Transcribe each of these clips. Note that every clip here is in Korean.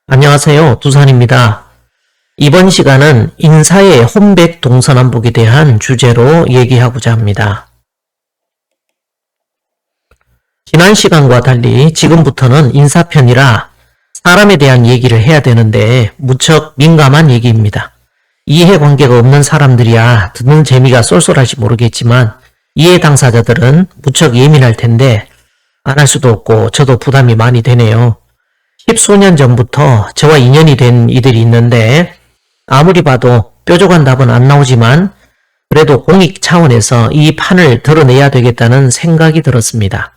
안녕하세요. 두산입니다. 이번 시간은 인사의 혼백 동서남북에 대한 주제로 얘기하고자 합니다. 지난 시간과 달리 지금부터는 인사편이라 사람에 대한 얘기를 해야 되는데 무척 민감한 얘기입니다. 이해관계가 없는 사람들이야 듣는 재미가 쏠쏠할지 모르겠지만 이해 당사자들은 무척 예민할 텐데 안 할 수도 없고 저도 부담이 많이 되네요. 10수년 전부터 저와 인연이 된 이들이 있는데 아무리 봐도 뾰족한 답은 안 나오지만 그래도 공익 차원에서 이 판을 드러내야 되겠다는 생각이 들었습니다.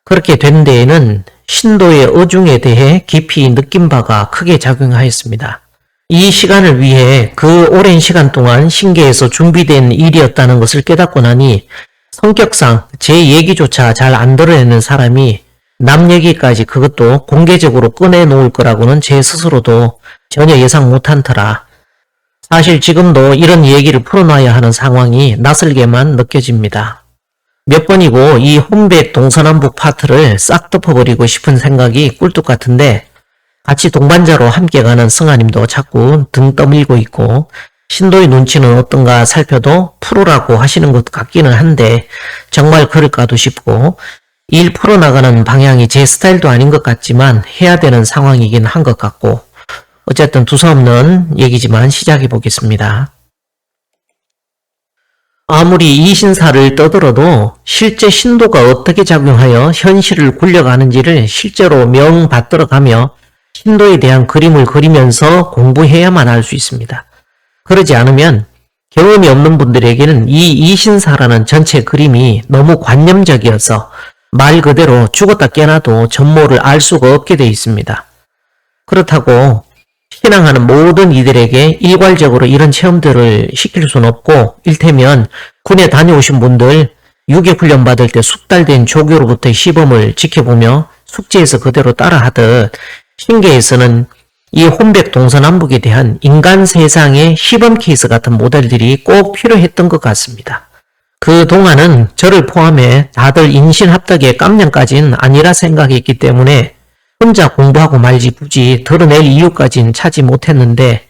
그렇게 된 데에는 신도의 어중에 대해 깊이 느낀 바가 크게 작용하였습니다. 이 시간을 위해 그 오랜 시간 동안 신계에서 준비된 일이었다는 것을 깨닫고 나니 성격상 제 얘기조차 잘 안 드러내는 사람이 남 얘기까지 그것도 공개적으로 꺼내놓을 거라고는 제 스스로도 전혀 예상 못한 터라 사실 지금도 이런 얘기를 풀어놔야 하는 상황이 낯설게만 느껴집니다. 몇 번이고 이 혼백 동서남북 파트를 싹 덮어버리고 싶은 생각이 꿀뚝 같은데 같이 동반자로 함께 가는 승아님도 자꾸 등 떠밀고 있고 신도의 눈치는 어떤가 살펴도 프로라고 하시는 것 같기는 한데 정말 그럴까도 싶고 일 풀어나가는 방향이 제 스타일도 아닌 것 같지만 해야 되는 상황이긴 한 것 같고 어쨌든 두서없는 얘기지만 시작해 보겠습니다. 아무리 이 신사를 떠들어도 실제 신도가 어떻게 작용하여 현실을 굴려가는지를 실제로 명받들어가며 신도에 대한 그림을 그리면서 공부해야만 알 수 있습니다. 그러지 않으면 경험이 없는 분들에게는 이 이신사라는 전체 그림이 너무 관념적이어서 말 그대로 죽었다 깨나도 전모를 알 수가 없게 되어 있습니다. 그렇다고 신앙하는 모든 이들에게 일괄적으로 이런 체험들을 시킬 수는 없고 일테면 군에 다녀오신 분들 유교훈련 받을 때 숙달된 조교로부터의 시범을 지켜보며 숙지에서 그대로 따라하듯 신계에서는 이 혼백 동서남북에 대한 인간 세상의 시범 케이스 같은 모델들이 꼭 필요했던 것 같습니다. 그동안은 저를 포함해 다들 인신합덕의 깜냥까지는 아니라 생각했기 때문에 혼자 공부하고 말지 굳이 드러낼 이유까지는 찾지 못했는데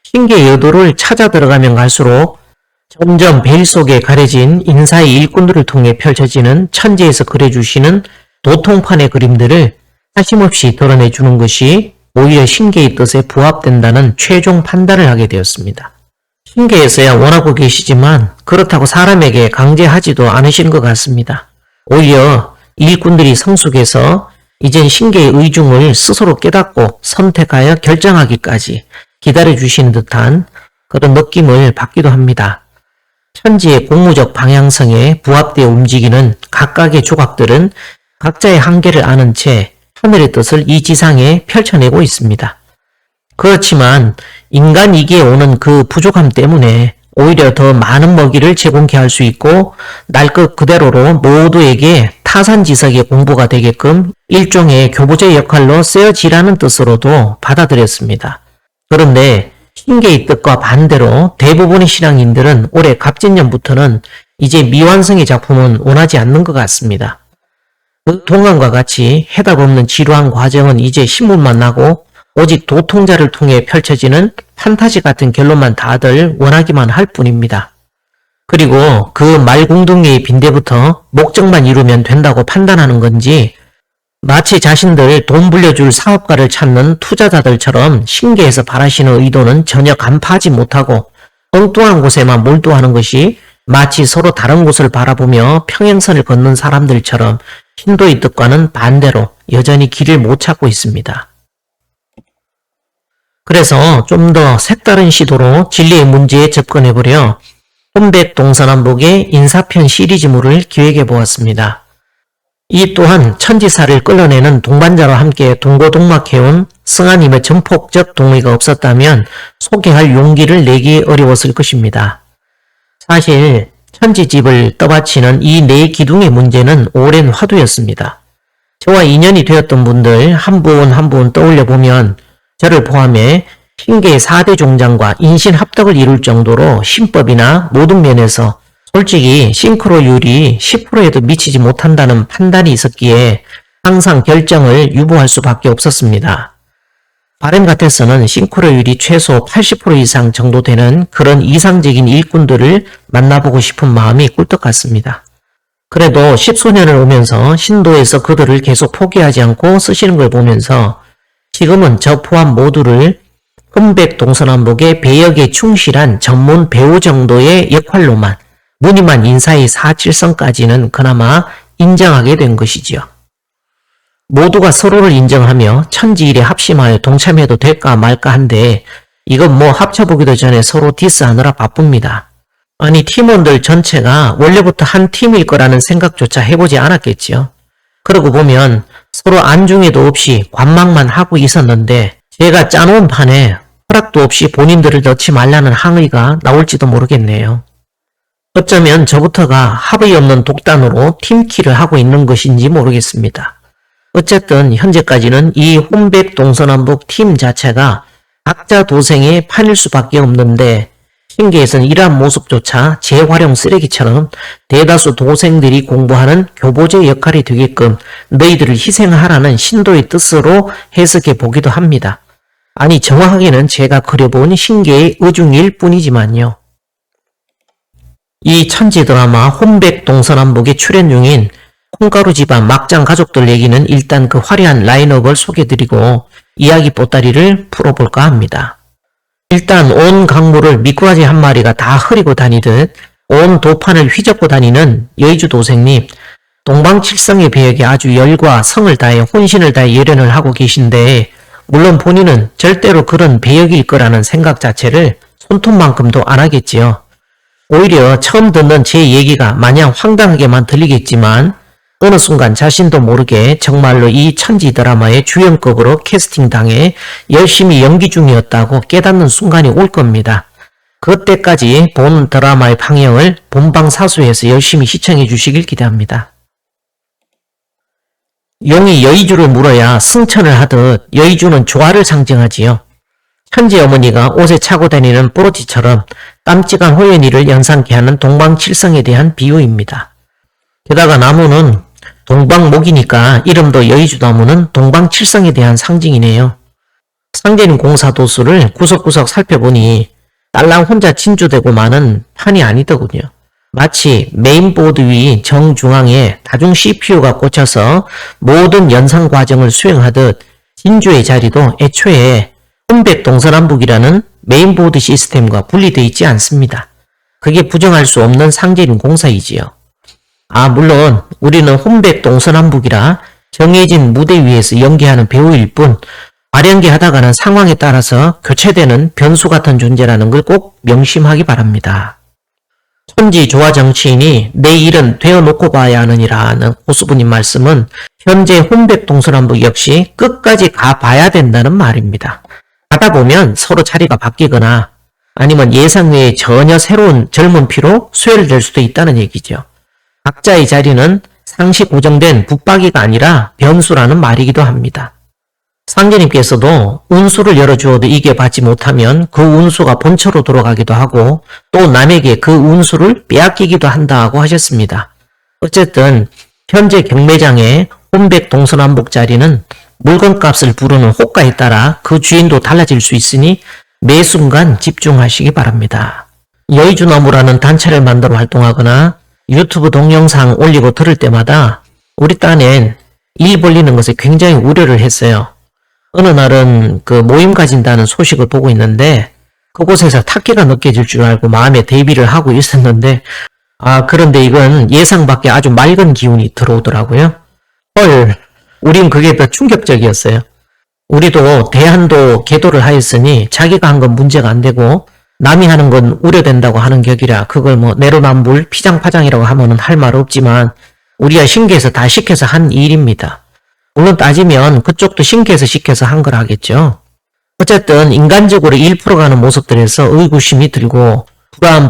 신계 여도를 찾아 들어가면 갈수록 점점 베일 속에 가려진 인사의 일꾼들을 통해 펼쳐지는 천지에서 그려주시는 도통판의 그림들을 사심없이 드러내주는 것이 오히려 신계의 뜻에 부합된다는 최종 판단을 하게 되었습니다. 신계에서야 원하고 계시지만 그렇다고 사람에게 강제하지도 않으신 것 같습니다. 오히려 일꾼들이 성숙해서 이젠 신계의 의중을 스스로 깨닫고 선택하여 결정하기까지 기다려주시는 듯한 그런 느낌을 받기도 합니다. 천지의 공무적 방향성에 부합되어 움직이는 각각의 조각들은 각자의 한계를 아는 채 하늘의 뜻을 이 지상에 펼쳐내고 있습니다. 그렇지만 인간이기에 오는 그 부족함 때문에 오히려 더 많은 먹이를 제공케 할 수 있고 날 것 그대로로 모두에게 타산지석의 공부가 되게끔 일종의 교보제 역할로 쓰여지라는 뜻으로도 받아들였습니다. 그런데 신계의 뜻과 반대로 대부분의 신앙인들은 올해 갑진년부터는 이제 미완성의 작품은 원하지 않는 것 같습니다. 그 동안과 같이 해답 없는 지루한 과정은 이제 신문만 나고 오직 도통자를 통해 펼쳐지는 판타지 같은 결론만 다들 원하기만 할 뿐입니다. 그리고 그 말궁둥이의 빈대부터 목적만 이루면 된다고 판단하는 건지 마치 자신들 돈 불려줄 사업가를 찾는 투자자들처럼 신계에서 바라시는 의도는 전혀 간파하지 못하고 엉뚱한 곳에만 몰두하는 것이 마치 서로 다른 곳을 바라보며 평행선을 걷는 사람들처럼 신도의 뜻과는 반대로 여전히 길을 못 찾고 있습니다. 그래서 좀 더 색다른 시도로 진리의 문제에 접근해보려 혼백 동서남북의 인사편 시리즈물을 기획해 보았습니다. 이 또한 천지사를 끌어내는 동반자로 함께 동고동락해온 승아님의 전폭적 동의가 없었다면 소개할 용기를 내기 어려웠을 것입니다. 사실 천지집을 떠받치는 이 네 기둥의 문제는 오랜 화두였습니다. 저와 인연이 되었던 분들 한 분 한 분 떠올려보면 저를 포함해 신계의 4대 종장과 인신합덕을 이룰 정도로 신법이나 모든 면에서 솔직히 싱크로율이 10%에도 미치지 못한다는 판단이 있었기에 항상 결정을 유보할 수밖에 없었습니다. 바람 같아서는 싱크로율이 최소 80% 이상 정도 되는 그런 이상적인 일꾼들을 만나보고 싶은 마음이 꿀떡 같습니다. 그래도 십수년을 오면서 신도에서 그들을 계속 포기하지 않고 쓰시는 걸 보면서 지금은 저 포함 모두를 흠백동서남북의 배역에 충실한 전문 배우 정도의 역할로만 무늬만 인사의 사칠성까지는 그나마 인정하게 된 것이지요. 모두가 서로를 인정하며 천지일에 합심하여 동참해도 될까 말까 한데 이건 뭐 합쳐보기도 전에 서로 디스하느라 바쁩니다. 아니 팀원들 전체가 원래부터 한 팀일 거라는 생각조차 해보지 않았겠지요. 그러고 보면 서로 안중에도 없이 관망만 하고 있었는데 제가 짜놓은 판에 허락도 없이 본인들을 넣지 말라는 항의가 나올지도 모르겠네요. 어쩌면 저부터가 합의 없는 독단으로 팀키를 하고 있는 것인지 모르겠습니다. 어쨌든 현재까지는 이 혼백 동서남북 팀 자체가 각자 도생의 판일 수밖에 없는데 신계에서는 이러한 모습조차 재활용 쓰레기처럼 대다수 도생들이 공부하는 교보제 역할이 되게끔 너희들을 희생하라는 신도의 뜻으로 해석해 보기도 합니다. 아니 정확하게는 제가 그려본 신계의 의중일 뿐이지만요. 이 천지 드라마 혼백 동서남북의 출연 중인 콩가루 집안 막장 가족들 얘기는 일단 그 화려한 라인업을 소개드리고 이야기 보따리를 풀어볼까 합니다. 일단 온 강물을 미꾸라지 한 마리가 다 흐리고 다니듯 온 도판을 휘젓고 다니는 여의주 도생님, 동방칠성의 배역에 아주 열과 성을 다해 혼신을 다해 열연을 하고 계신데 물론 본인은 절대로 그런 배역일 거라는 생각 자체를 손톱만큼도 안 하겠지요. 오히려 처음 듣는 제 얘기가 마냥 황당하게만 들리겠지만 어느 순간 자신도 모르게 정말로 이 천지 드라마의 주연급으로 캐스팅당해 열심히 연기 중이었다고 깨닫는 순간이 올 겁니다. 그때까지 본 드라마의 방영을 본방사수해서 열심히 시청해 주시길 기대합니다. 용이 여의주를 물어야 승천을 하듯 여의주는 조화를 상징하지요. 천지 어머니가 옷에 차고 다니는 뽀로티처럼 깜찍한 호연이를 연상케 하는 동방칠성에 대한 비유입니다. 게다가 나무는 동방목이니까 이름도 여의주나무는 동방칠성에 대한 상징이네요. 상대님 공사도수를 구석구석 살펴보니 딸랑 혼자 진주되고 마는 판이 아니더군요. 마치 메인보드 위 정중앙에 다중 CPU가 꽂혀서 모든 연상 과정을 수행하듯 진주의 자리도 애초에 혼백 동서남북이라는 메인보드 시스템과 분리되어 있지 않습니다. 그게 부정할 수 없는 상제림 공사이지요. 물론 우리는 혼백 동서남북이라 정해진 무대 위에서 연기하는 배우일 뿐 발연기 하다가는 상황에 따라서 교체되는 변수 같은 존재라는 걸 꼭 명심하기 바랍니다. 천지 조화 정치인이 내 일은 되어놓고 봐야 하느니라는 고수부님 말씀은 현재 혼백 동서남북 역시 끝까지 가봐야 된다는 말입니다. 가다 보면 서로 자리가 바뀌거나 아니면 예상 외에 전혀 새로운 젊은 피로 수혈될 수도 있다는 얘기죠. 각자의 자리는 상시 고정된 붙박이가 아니라 변수라는 말이기도 합니다. 상제님께서도 운수를 열어주어도 이겨받지 못하면 그 운수가 본처로 돌아가기도 하고 또 남에게 그 운수를 빼앗기기도 한다고 하셨습니다. 어쨌든 현재 경매장의 혼백 동서남북 자리는 물건값을 부르는 호가에 따라 그 주인도 달라질 수 있으니 매 순간 집중하시기 바랍니다. 여의주나무라는 단체를 만들어 활동하거나 유튜브 동영상 올리고 들을 때마다 우리 딴엔 일 벌리는 것에 굉장히 우려를 했어요. 어느 날은 그 모임 가진다는 소식을 보고 있는데 그곳에서 탁기가 느껴질 줄 알고 마음에 대비를 하고 있었는데 그런데 이건 예상 밖에 아주 맑은 기운이 들어오더라고요. 헐, 우린 그게 더 충격적이었어요. 우리도 대한도 계도를 하였으니 자기가 한 건 문제가 안 되고 남이 하는 건 우려된다고 하는 격이라 그걸 뭐 내로남불 피장파장이라고 하면은 할 말 없지만 우리가 신기해서 다 시켜서 한 일입니다. 물론 따지면 그쪽도 신기해서 시켜서 한 걸 하겠죠. 어쨌든 인간적으로 일 풀어가는 모습들에서 의구심이 들고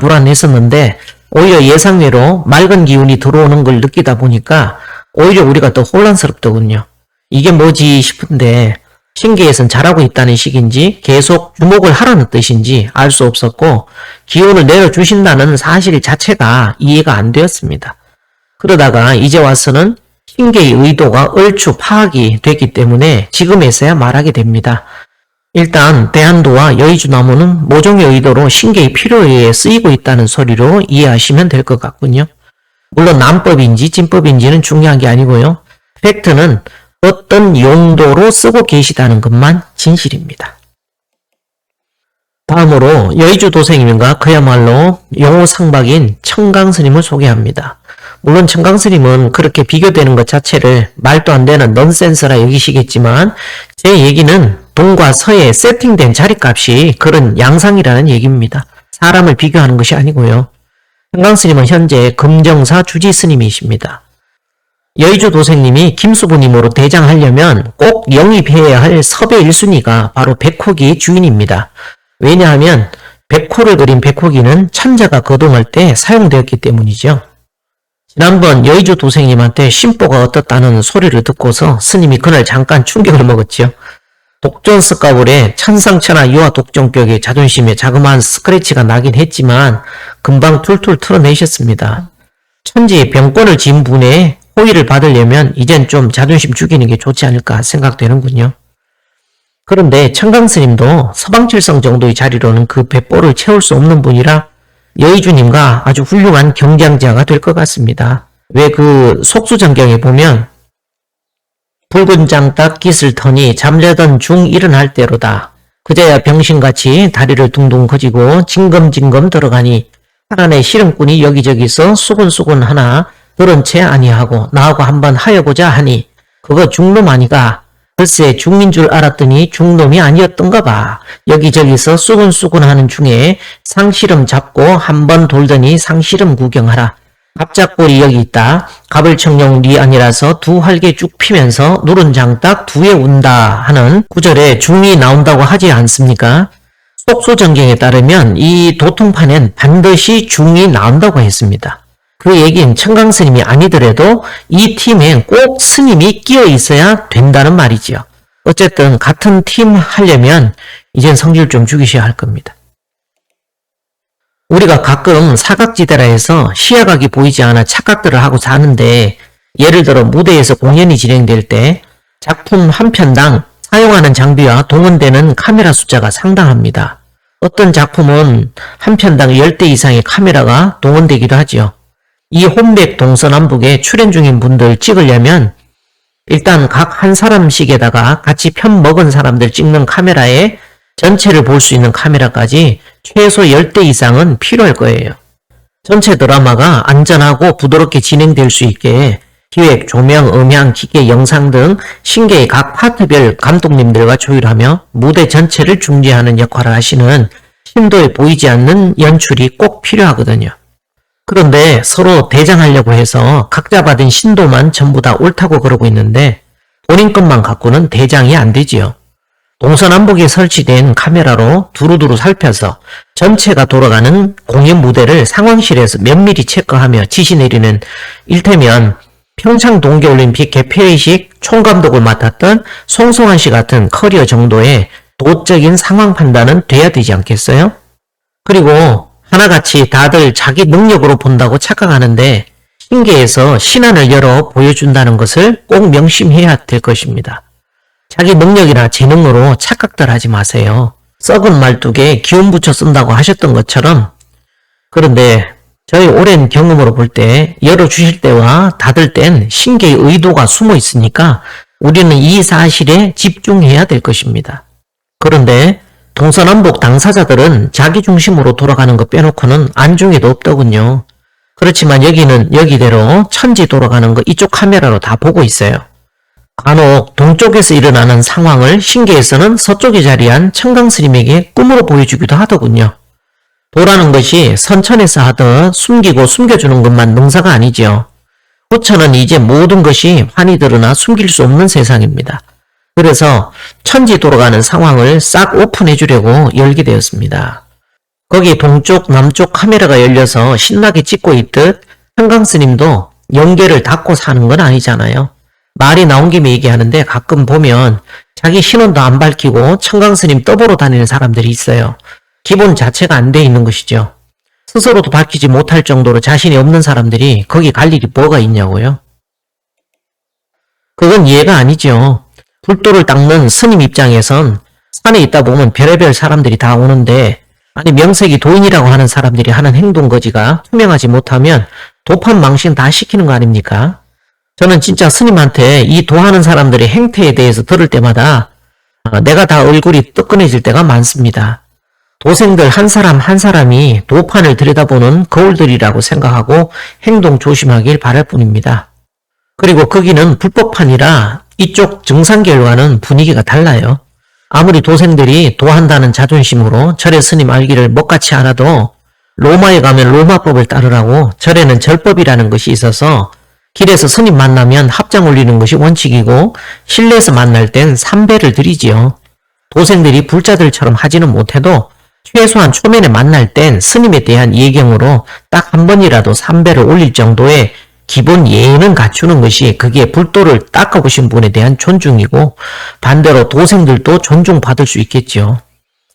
불안했었는데 오히려 예상외로 맑은 기운이 들어오는 걸 느끼다 보니까 오히려 우리가 더 혼란스럽더군요. 이게 뭐지 싶은데 신기에선 잘하고 있다는 식인지 계속 주목을 하라는 뜻인지 알 수 없었고 기운을 내려주신다는 사실 자체가 이해가 안 되었습니다. 그러다가 이제 와서는 신계의 의도가 얼추 파악이 됐기 때문에 지금에서야 말하게 됩니다. 일단 대한도와 여의주나무는 모종의 의도로 신계의 필요에 의해 쓰이고 있다는 소리로 이해하시면 될 것 같군요. 물론 남법인지 진법인지는 중요한 게 아니고요. 팩트는 어떤 용도로 쓰고 계시다는 것만 진실입니다. 다음으로 여의주 도생님과 그야말로 용호상박인 청강스님을 소개합니다. 물론 청강스님은 그렇게 비교되는 것 자체를 말도 안 되는 넌센스라 여기시겠지만 제 얘기는 동과 서의 세팅된 자리값이 그런 양상이라는 얘기입니다. 사람을 비교하는 것이 아니고요. 청강스님은 현재 금정사 주지스님이십니다. 여의주 도생님이 김수부님으로 대장하려면 꼭 영입해야 할 섭외 1순위가 바로 백호기의 주인입니다. 왜냐하면 백호를 그린 백호기는 천자가 거동할 때 사용되었기 때문이죠. 지난번 여의주 도생님한테 심보가 어떻다는 소리를 듣고서 스님이 그날 잠깐 충격을 먹었죠. 독전스까불에 천상천하 유아 독종격의 자존심에 자그마한 스크래치가 나긴 했지만 금방 툴툴 털어내셨습니다. 천지의 병권을 진 분의 호의를 받으려면 이젠 좀 자존심 죽이는 게 좋지 않을까 생각되는군요. 그런데 청강스님도 서방칠성 정도의 자리로는 그 뱃볼을 채울 수 없는 분이라 여의주님과 아주 훌륭한 경쟁자가 될 것 같습니다. 왜 그 속수정경에 보면 붉은 장딱 깃을 터니 잠자던 중 일어날 때로다. 그제야 병신같이 다리를 둥둥 거지고 징검징검 들어가니 하란의 시름꾼이 여기저기서 수군수군 하나 들은 채 아니하고 나하고 한번 하여보자 하니 그거 중놈 아니가. 글쎄 중인 줄 알았더니 중놈이 아니었던가 봐. 여기저기서 수군수군하는 중에 상시름 잡고 한번 돌더니 상시름 구경하라. 갑작골이 여기 있다. 갑을청룡 리 아니라서 두 활개 쭉 피면서 누른 장딱 두에 운다 하는 구절에 중이 나온다고 하지 않습니까? 속소정경에 따르면 이 도통판엔 반드시 중이 나온다고 했습니다. 그 얘기는 청강스님이 아니더라도 이 팀엔 꼭 스님이 끼어 있어야 된다는 말이지요. 어쨌든 같은 팀 하려면 이젠 성질 좀 죽이셔야 할 겁니다. 우리가 가끔 사각지대라 해서 시야각이 보이지 않아 착각들을 하고 사는데 예를 들어 무대에서 공연이 진행될 때 작품 한 편당 사용하는 장비와 동원되는 카메라 숫자가 상당합니다. 어떤 작품은 한 편당 10대 이상의 카메라가 동원되기도 하지요. 이 혼백 동서남북에 출연 중인 분들 찍으려면 일단 각 한 사람씩에다가 같이 편 먹은 사람들 찍는 카메라에 전체를 볼 수 있는 카메라까지 최소 10대 이상은 필요할 거예요. 전체 드라마가 안전하고 부드럽게 진행될 수 있게 기획, 조명, 음향, 기계, 영상 등 신계의 각 파트별 감독님들과 조율하며 무대 전체를 중재하는 역할을 하시는 심도에 보이지 않는 연출이 꼭 필요하거든요. 그런데 서로 대장하려고 해서 각자 받은 신도만 전부 다 옳다고 그러고 있는데 본인 것만 갖고는 대장이 안 되지요. 동서남북에 설치된 카메라로 두루두루 살펴서 전체가 돌아가는 공연 무대를 상황실에서 면밀히 체크하며 지시 내리는 일테면 평창 동계올림픽 개폐회식 총감독을 맡았던 송성환 씨 같은 커리어 정도의 도적인 상황 판단은 돼야 되지 않겠어요? 그리고 하나같이 다들 자기 능력으로 본다고 착각하는데 신계에서 신안을 열어 보여준다는 것을 꼭 명심해야 될 것입니다. 자기 능력이나 재능으로 착각들 하지 마세요. 썩은 말뚝에 기운 붙여 쓴다고 하셨던 것처럼. 그런데 저희 오랜 경험으로 볼 때 열어주실 때와 닫을 땐 신계의 의도가 숨어 있으니까 우리는 이 사실에 집중해야 될 것입니다. 그런데 동서남북 당사자들은 자기 중심으로 돌아가는 거 빼놓고는 안중에도 없더군요. 그렇지만 여기는 여기대로 천지 돌아가는 거 이쪽 카메라로 다 보고 있어요. 간혹 동쪽에서 일어나는 상황을 신계에서는 서쪽에 자리한 청강스님에게 꿈으로 보여주기도 하더군요. 도라는 것이 선천에서 하듯 숨기고 숨겨주는 것만 능사가 아니지요. 후천은 이제 모든 것이 환히 드러나 숨길 수 없는 세상입니다. 그래서 천지 돌아가는 상황을 싹 오픈해 주려고 열게 되었습니다. 거기 동쪽 남쪽 카메라가 열려서 신나게 찍고 있듯 청강스님도 연계를 닫고 사는 건 아니잖아요. 말이 나온 김에 얘기하는데 가끔 보면 자기 신원도 안 밝히고 청강스님 떠보러 다니는 사람들이 있어요. 기본 자체가 안 돼 있는 것이죠. 스스로도 밝히지 못할 정도로 자신이 없는 사람들이 거기 갈 일이 뭐가 있냐고요. 그건 이해가 아니죠. 불도를 닦는 스님 입장에선 산에 있다 보면 별의별 사람들이 다 오는데, 아니 명색이 도인이라고 하는 사람들이 하는 행동거지가 투명하지 못하면 도판 망신 다 시키는 거 아닙니까? 저는 진짜 스님한테 이 도하는 사람들의 행태에 대해서 들을 때마다 내가 다 얼굴이 뜨끈해질 때가 많습니다. 도생들 한 사람 한 사람이 도판을 들여다보는 거울들이라고 생각하고 행동 조심하길 바랄 뿐입니다. 그리고 거기는 불법판이라 이쪽 정상계열과는 분위기가 달라요. 아무리 도생들이 도한다는 자존심으로 절의 스님 알기를 먹같이 알아도 로마에 가면 로마법을 따르라고 절에는 절법이라는 것이 있어서 길에서 스님 만나면 합장 올리는 것이 원칙이고 실내에서 만날 땐 삼배를 드리지요. 도생들이 불자들처럼 하지는 못해도 최소한 초면에 만날 땐 스님에 대한 예경으로 딱 한 번이라도 삼배를 올릴 정도의 기본 예의는 갖추는 것이 그게 불도를 닦아보신 분에 대한 존중이고 반대로 도생들도 존중받을 수 있겠죠.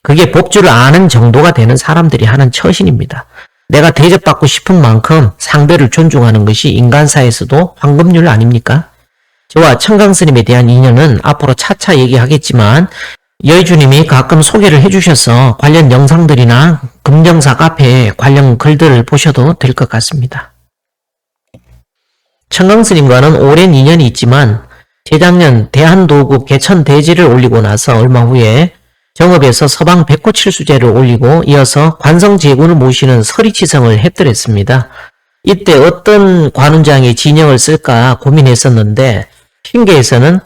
그게 법주를 아는 정도가 되는 사람들이 하는 처신입니다. 내가 대접받고 싶은 만큼 상대를 존중하는 것이 인간사에서도 황금률 아닙니까? 저와 청강스님에 대한 인연은 앞으로 차차 얘기하겠지만 여의주님이 가끔 소개를 해주셔서 관련 영상들이나 금정사 카페에 관련 글들을 보셔도 될 것 같습니다. 청강스님과는 오랜 인연이 있지만 재작년 대한도국 개천대지를 올리고 나서 얼마 후에 정읍에서 서방 백호칠수제를 올리고 이어서 관성제군을 모시는 서리치성을 했더랬습니다. 이때 어떤 관운장의 진영을 쓸까 고민했었는데 신계에서는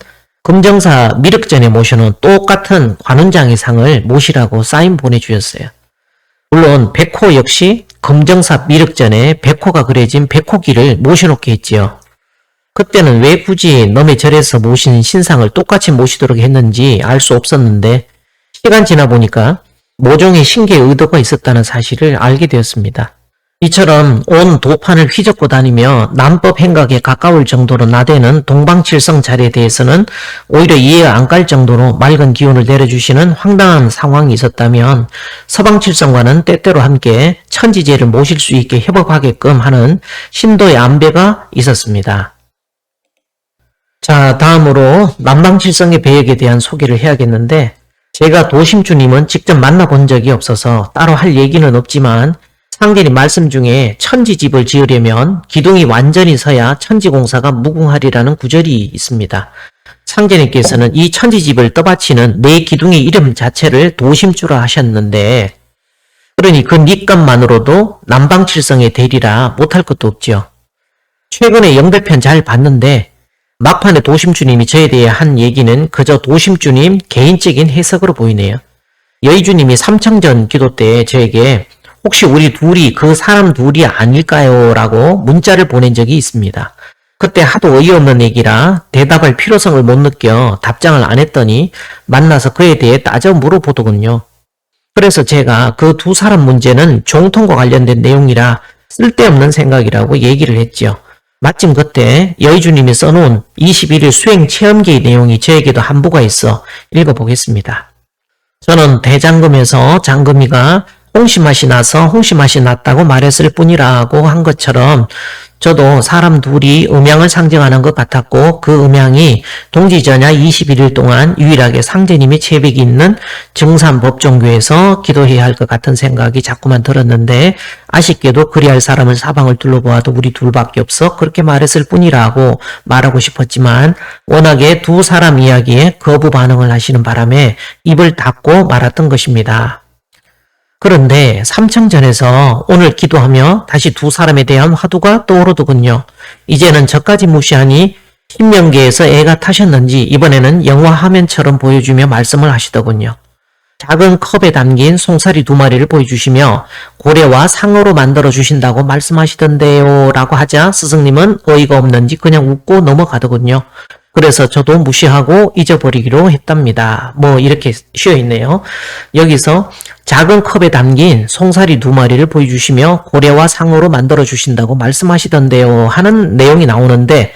금정사 미륵전에 모셔놓은 똑같은 관운장의 상을 모시라고 사인 보내주셨어요. 물론 백호 역시 금정사 미륵전에 백호가 그려진 백호기를 모셔놓게 했지요. 그때는 왜 굳이 너의 절에서 모신 신상을 똑같이 모시도록 했는지 알 수 없었는데 시간 지나 보니까 모종의 신계의 의도가 있었다는 사실을 알게 되었습니다. 이처럼 온 도판을 휘젓고 다니며 남법 행각에 가까울 정도로 나대는 동방칠성 자리에 대해서는 오히려 이해가 안 갈 정도로 맑은 기운을 내려주시는 황당한 상황이 있었다면 서방칠성과는 때때로 함께 천지제를 모실 수 있게 협업하게끔 하는 신도의 안배가 있었습니다. 자, 다음으로 남방칠성의 배역에 대한 소개를 해야겠는데 제가 도심주님은 직접 만나본 적이 없어서 따로 할 얘기는 없지만 상계님 말씀 중에 천지집을 지으려면 기둥이 완전히 서야 천지공사가 무궁하리라는 구절이 있습니다. 상제님께서는 이 천지집을 떠받치는 네 기둥의 이름 자체를 도심주라 하셨는데 그러니 그 닉값만으로도 남방칠성의 대리라 못할 것도 없죠. 최근에 영대편 잘 봤는데 막판에 도심주님이 저에 대해 한 얘기는 그저 도심주님 개인적인 해석으로 보이네요. 여의주님이 삼청전 기도 때 저에게 혹시 우리 둘이 그 사람 둘이 아닐까요? 라고 문자를 보낸 적이 있습니다. 그때 하도 어이없는 얘기라 대답할 필요성을 못 느껴 답장을 안 했더니 만나서 그에 대해 따져 물어보더군요. 그래서 제가 그 두 사람 문제는 종통과 관련된 내용이라 쓸데없는 생각이라고 얘기를 했죠. 마침 그때 여의주님이 써놓은 21일 수행 체험기의 내용이 저에게도 한부가 있어 읽어보겠습니다. 저는 대장금에서 장금이가 홍시맛이 나서 홍시맛이 났다고 말했을 뿐이라고 한 것처럼 저도 사람 둘이 음양을 상징하는 것 같았고 그 음양이 동지전야 21일 동안 유일하게 상제님의 체백이 있는 증산법종교에서 기도해야 할 것 같은 생각이 자꾸만 들었는데 아쉽게도 그리할 사람을 사방을 둘러보아도 우리 둘밖에 없어 그렇게 말했을 뿐이라고 말하고 싶었지만 워낙에 두 사람 이야기에 거부 반응을 하시는 바람에 입을 닫고 말았던 것입니다. 그런데 삼청전에서 오늘 기도하며 다시 두 사람에 대한 화두가 떠오르더군요. 이제는 저까지 무시하니 신명계에서 애가 타셨는지 이번에는 영화 화면처럼 보여주며 말씀을 하시더군요. 작은 컵에 담긴 송사리 2마리를 보여주시며 고래와 상어로 만들어 주신다고 말씀하시던데요 라고 하자 스승님은 어이가 없는지 그냥 웃고 넘어가더군요. 그래서 저도 무시하고 잊어버리기로 했답니다. 뭐 이렇게 쉬어있네요. 여기서 작은 컵에 담긴 송사리 2마리를 보여주시며 고래와 상어로 만들어 주신다고 말씀하시던데요 하는 내용이 나오는데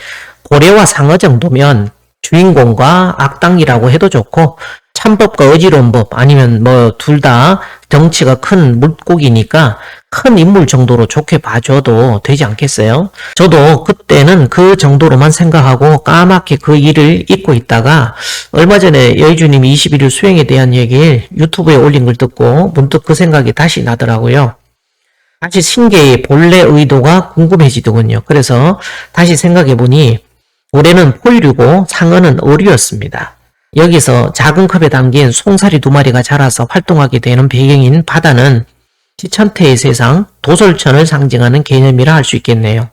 고래와 상어 정도면 주인공과 악당이라고 해도 좋고 참법과 어지러운 법 아니면 뭐 둘 다 덩치가 큰 물고기니까 큰 인물 정도로 좋게 봐줘도 되지 않겠어요? 저도 그때는 그 정도로만 생각하고 까맣게 그 일을 잊고 있다가 얼마 전에 여의주님이 21일 수행에 대한 얘기를 유튜브에 올린 걸 듣고 문득 그 생각이 다시 나더라고요. 다시 신계의 본래 의도가 궁금해지더군요. 그래서 다시 생각해보니 고래는 포유류고 상어는 어류였습니다. 여기서 작은 컵에 담긴 송사리 2마리가 자라서 활동하게 되는 배경인 바다는 지천태의 세상, 도솔천을 상징하는 개념이라 할 수 있겠네요.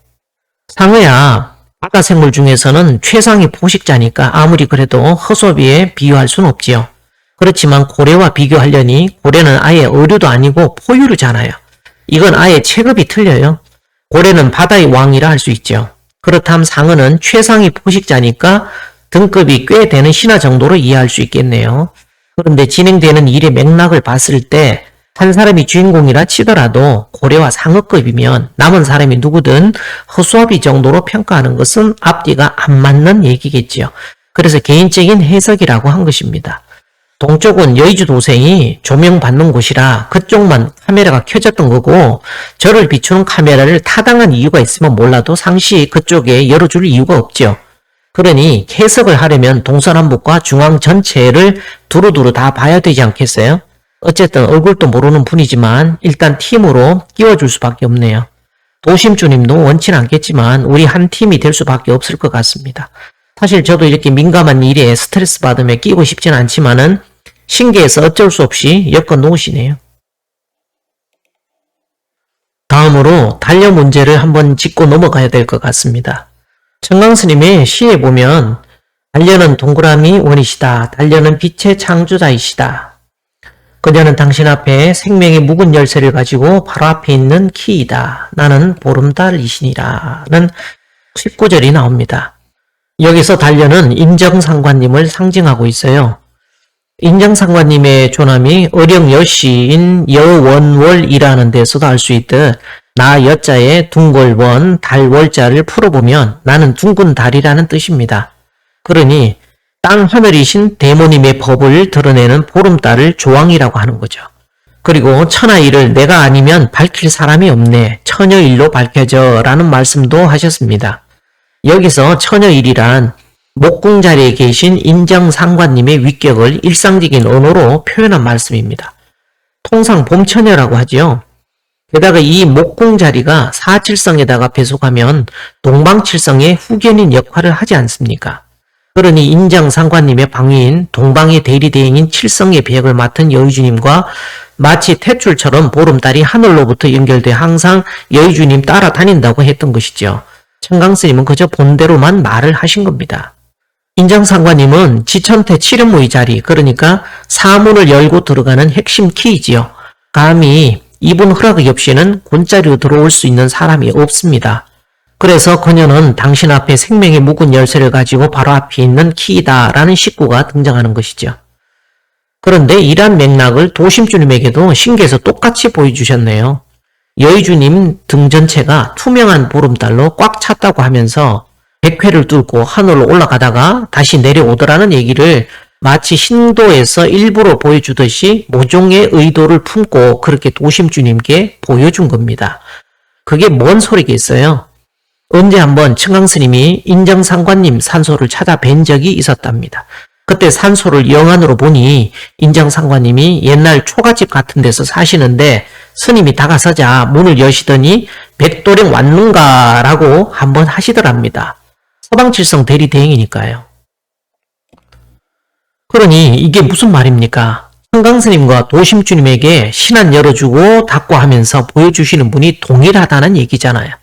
상어야 바다 생물 중에서는 최상의 포식자니까 아무리 그래도 허수아비에 비유할 수는 없지요. 그렇지만 고래와 비교하려니 고래는 아예 어류도 아니고 포유류잖아요. 이건 아예 체급이 틀려요. 고래는 바다의 왕이라 할 수 있죠. 그렇다면 상어는 최상위 포식자니까 등급이 꽤 되는 신하 정도로 이해할 수 있겠네요. 그런데 진행되는 일의 맥락을 봤을 때 한 사람이 주인공이라 치더라도 고래와 상어급이면 남은 사람이 누구든 허수아비 정도로 평가하는 것은 앞뒤가 안 맞는 얘기겠지요. 그래서 개인적인 해석이라고 한 것입니다. 동쪽은 여의주 도생이 조명받는 곳이라 그쪽만 카메라가 켜졌던 거고 저를 비추는 카메라를 타당한 이유가 있으면 몰라도 상시 그쪽에 열어줄 이유가 없죠. 그러니 해석을 하려면 동서남북과 중앙 전체를 두루두루 다 봐야 되지 않겠어요? 어쨌든 얼굴도 모르는 분이지만 일단 팀으로 끼워줄 수밖에 없네요. 도심주님도 원치는 않겠지만 우리 한 팀이 될 수밖에 없을 것 같습니다. 사실 저도 이렇게 민감한 일에 스트레스 받으며 끼고 싶진 않지만은 신기해서 어쩔 수 없이 엮어 놓으시네요. 다음으로 단려 문제를 한번 짚고 넘어가야 될 것 같습니다. 청강스님의 시에 보면 단려는 동그라미 원이시다. 단려는 빛의 창조자이시다. 그녀는 당신 앞에 생명의 묵은 열쇠를 가지고 바로 앞에 있는 키이다. 나는 보름달이시니라. 는 19절이 나옵니다. 여기서 단려는 인정상관님을 상징하고 있어요. 인정상관님의 조남이 어령여시인 여원월이라는 데서도 알 수 있듯 나 여자의 둥골원 달월자를 풀어보면 나는 둥근 달이라는 뜻입니다. 그러니 땅 하늘이신 대모님의 법을 드러내는 보름달을 조왕이라고 하는 거죠. 그리고 천하일을 내가 아니면 밝힐 사람이 없네. 처녀일로 밝혀져 라는 말씀도 하셨습니다. 여기서 처녀일이란 목궁 자리에 계신 인정상관님의 위격을 일상적인 언어로 표현한 말씀입니다. 통상 봄처녀라고 하죠. 게다가 이 목궁 자리가 사칠성에다가 배속하면 동방칠성의 후견인 역할을 하지 않습니까? 그러니 인정상관님의 방위인 동방의 대리대행인 칠성의 비역을 맡은 여의주님과 마치 태출처럼 보름달이 하늘로부터 연결돼 항상 여의주님 따라다닌다고 했던 것이죠. 청강스님은 그저 본대로만 말을 하신 겁니다. 인정상관님은 지천태 칠음무의 자리, 그러니까 사문을 열고 들어가는 핵심 키이지요. 감히 이분 허락이 없이는 곤자리로 들어올 수 있는 사람이 없습니다. 그래서 그녀는 당신 앞에 생명의 묵은 열쇠를 가지고 바로 앞에 있는 키이다 라는 식구가 등장하는 것이죠. 그런데 이러한 맥락을 도심주님에게도 신기해서 똑같이 보여주셨네요. 여의주님 등 전체가 투명한 보름달로 꽉 찼다고 하면서 백회를 뚫고 하늘로 올라가다가 다시 내려오더라는 얘기를 마치 신도에서 일부러 보여주듯이 모종의 의도를 품고 그렇게 도심주님께 보여준 겁니다. 그게 뭔 소리겠어요? 언제 한번 청강스님이 인정상관님 산소를 찾아뵌 적이 있었답니다. 그때 산소를 영안으로 보니 인정상관님이 옛날 초가집 같은 데서 사시는데 스님이 다가서자 문을 여시더니 백도령 왔는가 라고 한번 하시더랍니다. 서방칠성 대리대행이니까요. 그러니 이게 무슨 말입니까? 청강스님과 도심주님에게 신안 열어주고 닫고 하면서 보여주시는 분이 동일하다는 얘기잖아요.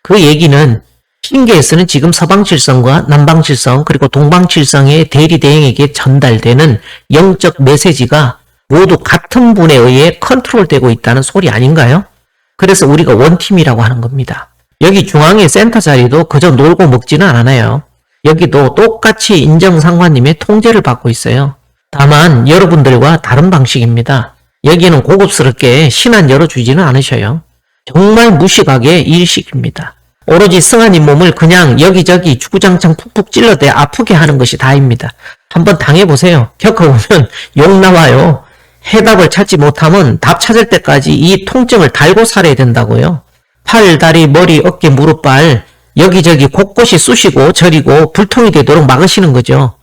그 얘기는 신계에서는 지금 서방칠성과 남방칠성 그리고 동방칠성의 대리대행에게 전달되는 영적 메시지가 모두 같은 분에 의해 컨트롤되고 있다는 소리 아닌가요? 그래서 우리가 원팀이라고 하는 겁니다. 여기 중앙의 센터 자리도 그저 놀고 먹지는 않아요. 여기도 똑같이 인정상관님의 통제를 받고 있어요. 다만 여러분들과 다른 방식입니다. 여기는 고급스럽게 신안 열어주지는 않으셔요. 정말 무식하게 일시킵니다. 오로지 승한이 몸을 그냥 여기저기 주구장창 푹푹 찔러대 아프게 하는 것이 다입니다. 한번 당해보세요. 겪어보면 욕 나와요. 해답을 찾지 못하면 답 찾을 때까지 이 통증을 달고 살아야 된다고요. 팔, 다리, 머리, 어깨, 무릎, 발 여기저기 곳곳이 쑤시고 저리고 불통이 되도록 막으시는 거죠.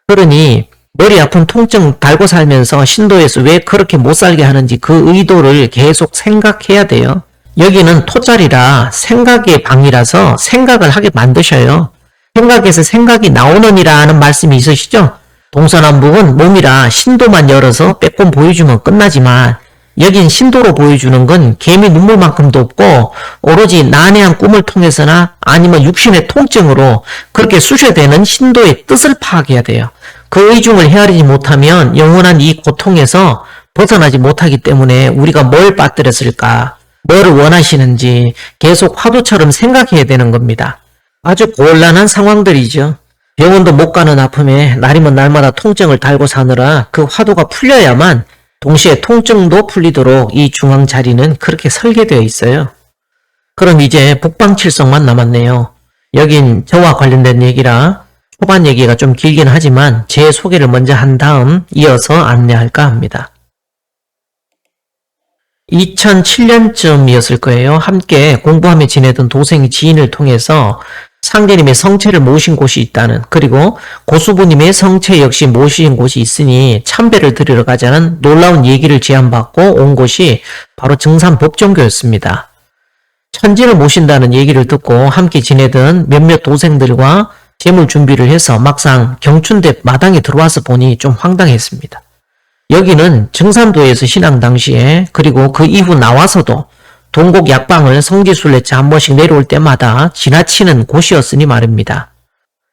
그러니 머리 아픈 통증 달고 살면서 신도에서 왜 그렇게 못 살게 하는지 그 의도를 계속 생각해야 돼요. 여기는 토자리라 생각의 방이라서 생각을 하게 만드셔요. 생각에서 생각이 나오느니라는 말씀이 있으시죠? 동서남북은 몸이라 신도만 열어서 빼꼼 보여주면 끝나지만 여긴 신도로 보여주는 건 개미 눈물만큼도 없고 오로지 난해한 꿈을 통해서나 아니면 육신의 통증으로 그렇게 쑤셔대는 신도의 뜻을 파악해야 돼요. 그 의중을 헤아리지 못하면 영원한 이 고통에서 벗어나지 못하기 때문에 우리가 뭘 빠뜨렸을까, 뭘 원하시는지 계속 화두처럼 생각해야 되는 겁니다. 아주 곤란한 상황들이죠. 병원도 못 가는 아픔에 날이면 날마다 통증을 달고 사느라 그 화두가 풀려야만 동시에 통증도 풀리도록 이 중앙 자리는 그렇게 설계되어 있어요. 그럼 이제 북방칠성만 남았네요. 여긴 저와 관련된 얘기라 초반 얘기가 좀 길긴 하지만 제 소개를 먼저 한 다음 이어서 안내할까 합니다. 2007년쯤이었을 거예요. 함께 공부하며 지내던 도생 지인을 통해서 상제님의 성체를 모신 곳이 있다는, 그리고 고수부님의 성체 역시 모신 곳이 있으니 참배를 드리러 가자는 놀라운 얘기를 제안받고 온 곳이 바로 증산 법정교였습니다. 천지를 모신다는 얘기를 듣고 함께 지내던 몇몇 도생들과 재물 준비를 해서 막상 경춘대 마당에 들어와서 보니 좀 황당했습니다. 여기는 증산도에서 신앙 당시에 그리고 그 이후 나와서도 동곡 약방을 성지순례차 한 번씩 내려올 때마다 지나치는 곳이었으니 말입니다.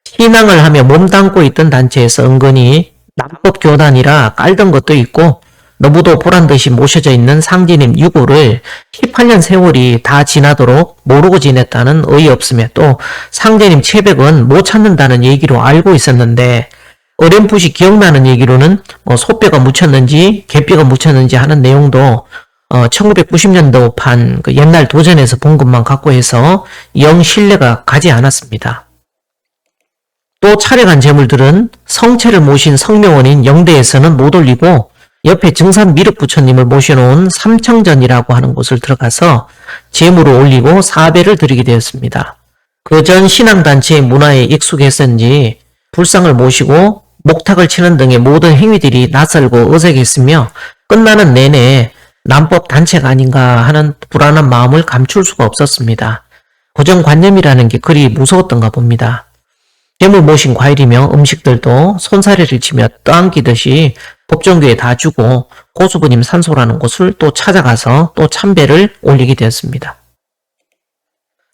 신앙을 하며 몸담고 있던 단체에서 은근히 남법교단이라 깔던 것도 있고 너무도 보란듯이 모셔져 있는 상제님 유고를 18년 세월이 다 지나도록 모르고 지냈다는 어이없음에 또 상제님 체백은 못 찾는다는 얘기로 알고 있었는데 어렴풋이 기억나는 얘기로는 소뼈가 묻혔는지 개뼈가 묻혔는지 하는 내용도 1990년도판 그 옛날 도전에서 본 것만 갖고 해서 영 신뢰가 가지 않았습니다. 또 차려간 재물들은 성체를 모신 성명원인 영대에서는 못 올리고 옆에 증산 미륵부처님을 모셔놓은 삼청전이라고 하는 곳을 들어가서 재물을 올리고 사배를 드리게 되었습니다. 그전 신앙단체의 문화에 익숙했었는지 불상을 모시고 목탁을 치는 등의 모든 행위들이 낯설고 어색했으며 끝나는 내내 남법 단체가 아닌가 하는 불안한 마음을 감출 수가 없었습니다. 고정관념이라는 게 그리 무서웠던가 봅니다. 재물 모신 과일이며 음식들도 손사래를 치며 떠안기듯이 법정교에 다 주고 고수부님 산소라는 곳을 또 찾아가서 또 참배를 올리게 되었습니다.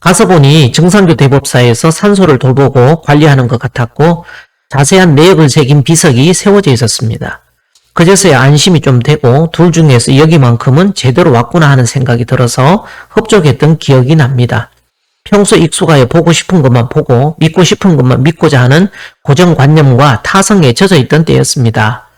가서 보니 증산교 대법사에서 산소를 돌보고 관리하는 것 같았고 자세한 내역을 새긴 비석이 세워져 있었습니다. 그제서야 안심이 좀 되고 둘 중에서 여기만큼은 제대로 왔구나 하는 생각이 들어서 흡족했던 기억이 납니다. 평소 익숙하여 보고 싶은 것만 보고 믿고 싶은 것만 믿고자 하는 고정관념과 타성에 젖어 있던 때였습니다.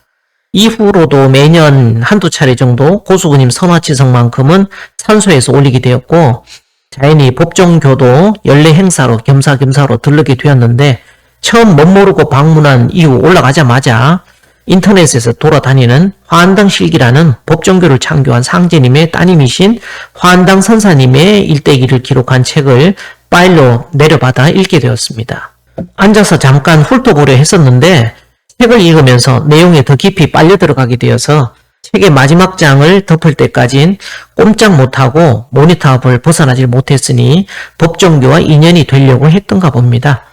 이후로도 매년 한두 차례 정도 고수부님 선화치성만큼은 산소에서 올리게 되었고 자연히 법정교도 연례 행사로 겸사겸사로 들르게 되었는데 처음 멋모르고 방문한 이후 올라가자마자 인터넷에서 돌아다니는 화한당실기라는 법정교를 창교한 상제님의 따님이신 화한당 선사님의 일대기를 기록한 책을 파일로 내려받아 읽게 되었습니다. 앉아서 잠깐 훑어보려 했었는데 책을 읽으면서 내용에 더 깊이 빨려 들어가게 되어서 책의 마지막 장을 덮을 때까진 꼼짝 못하고 모니터 앞을 벗어나질 못했으니 법정교와 인연이 되려고 했던가 봅니다.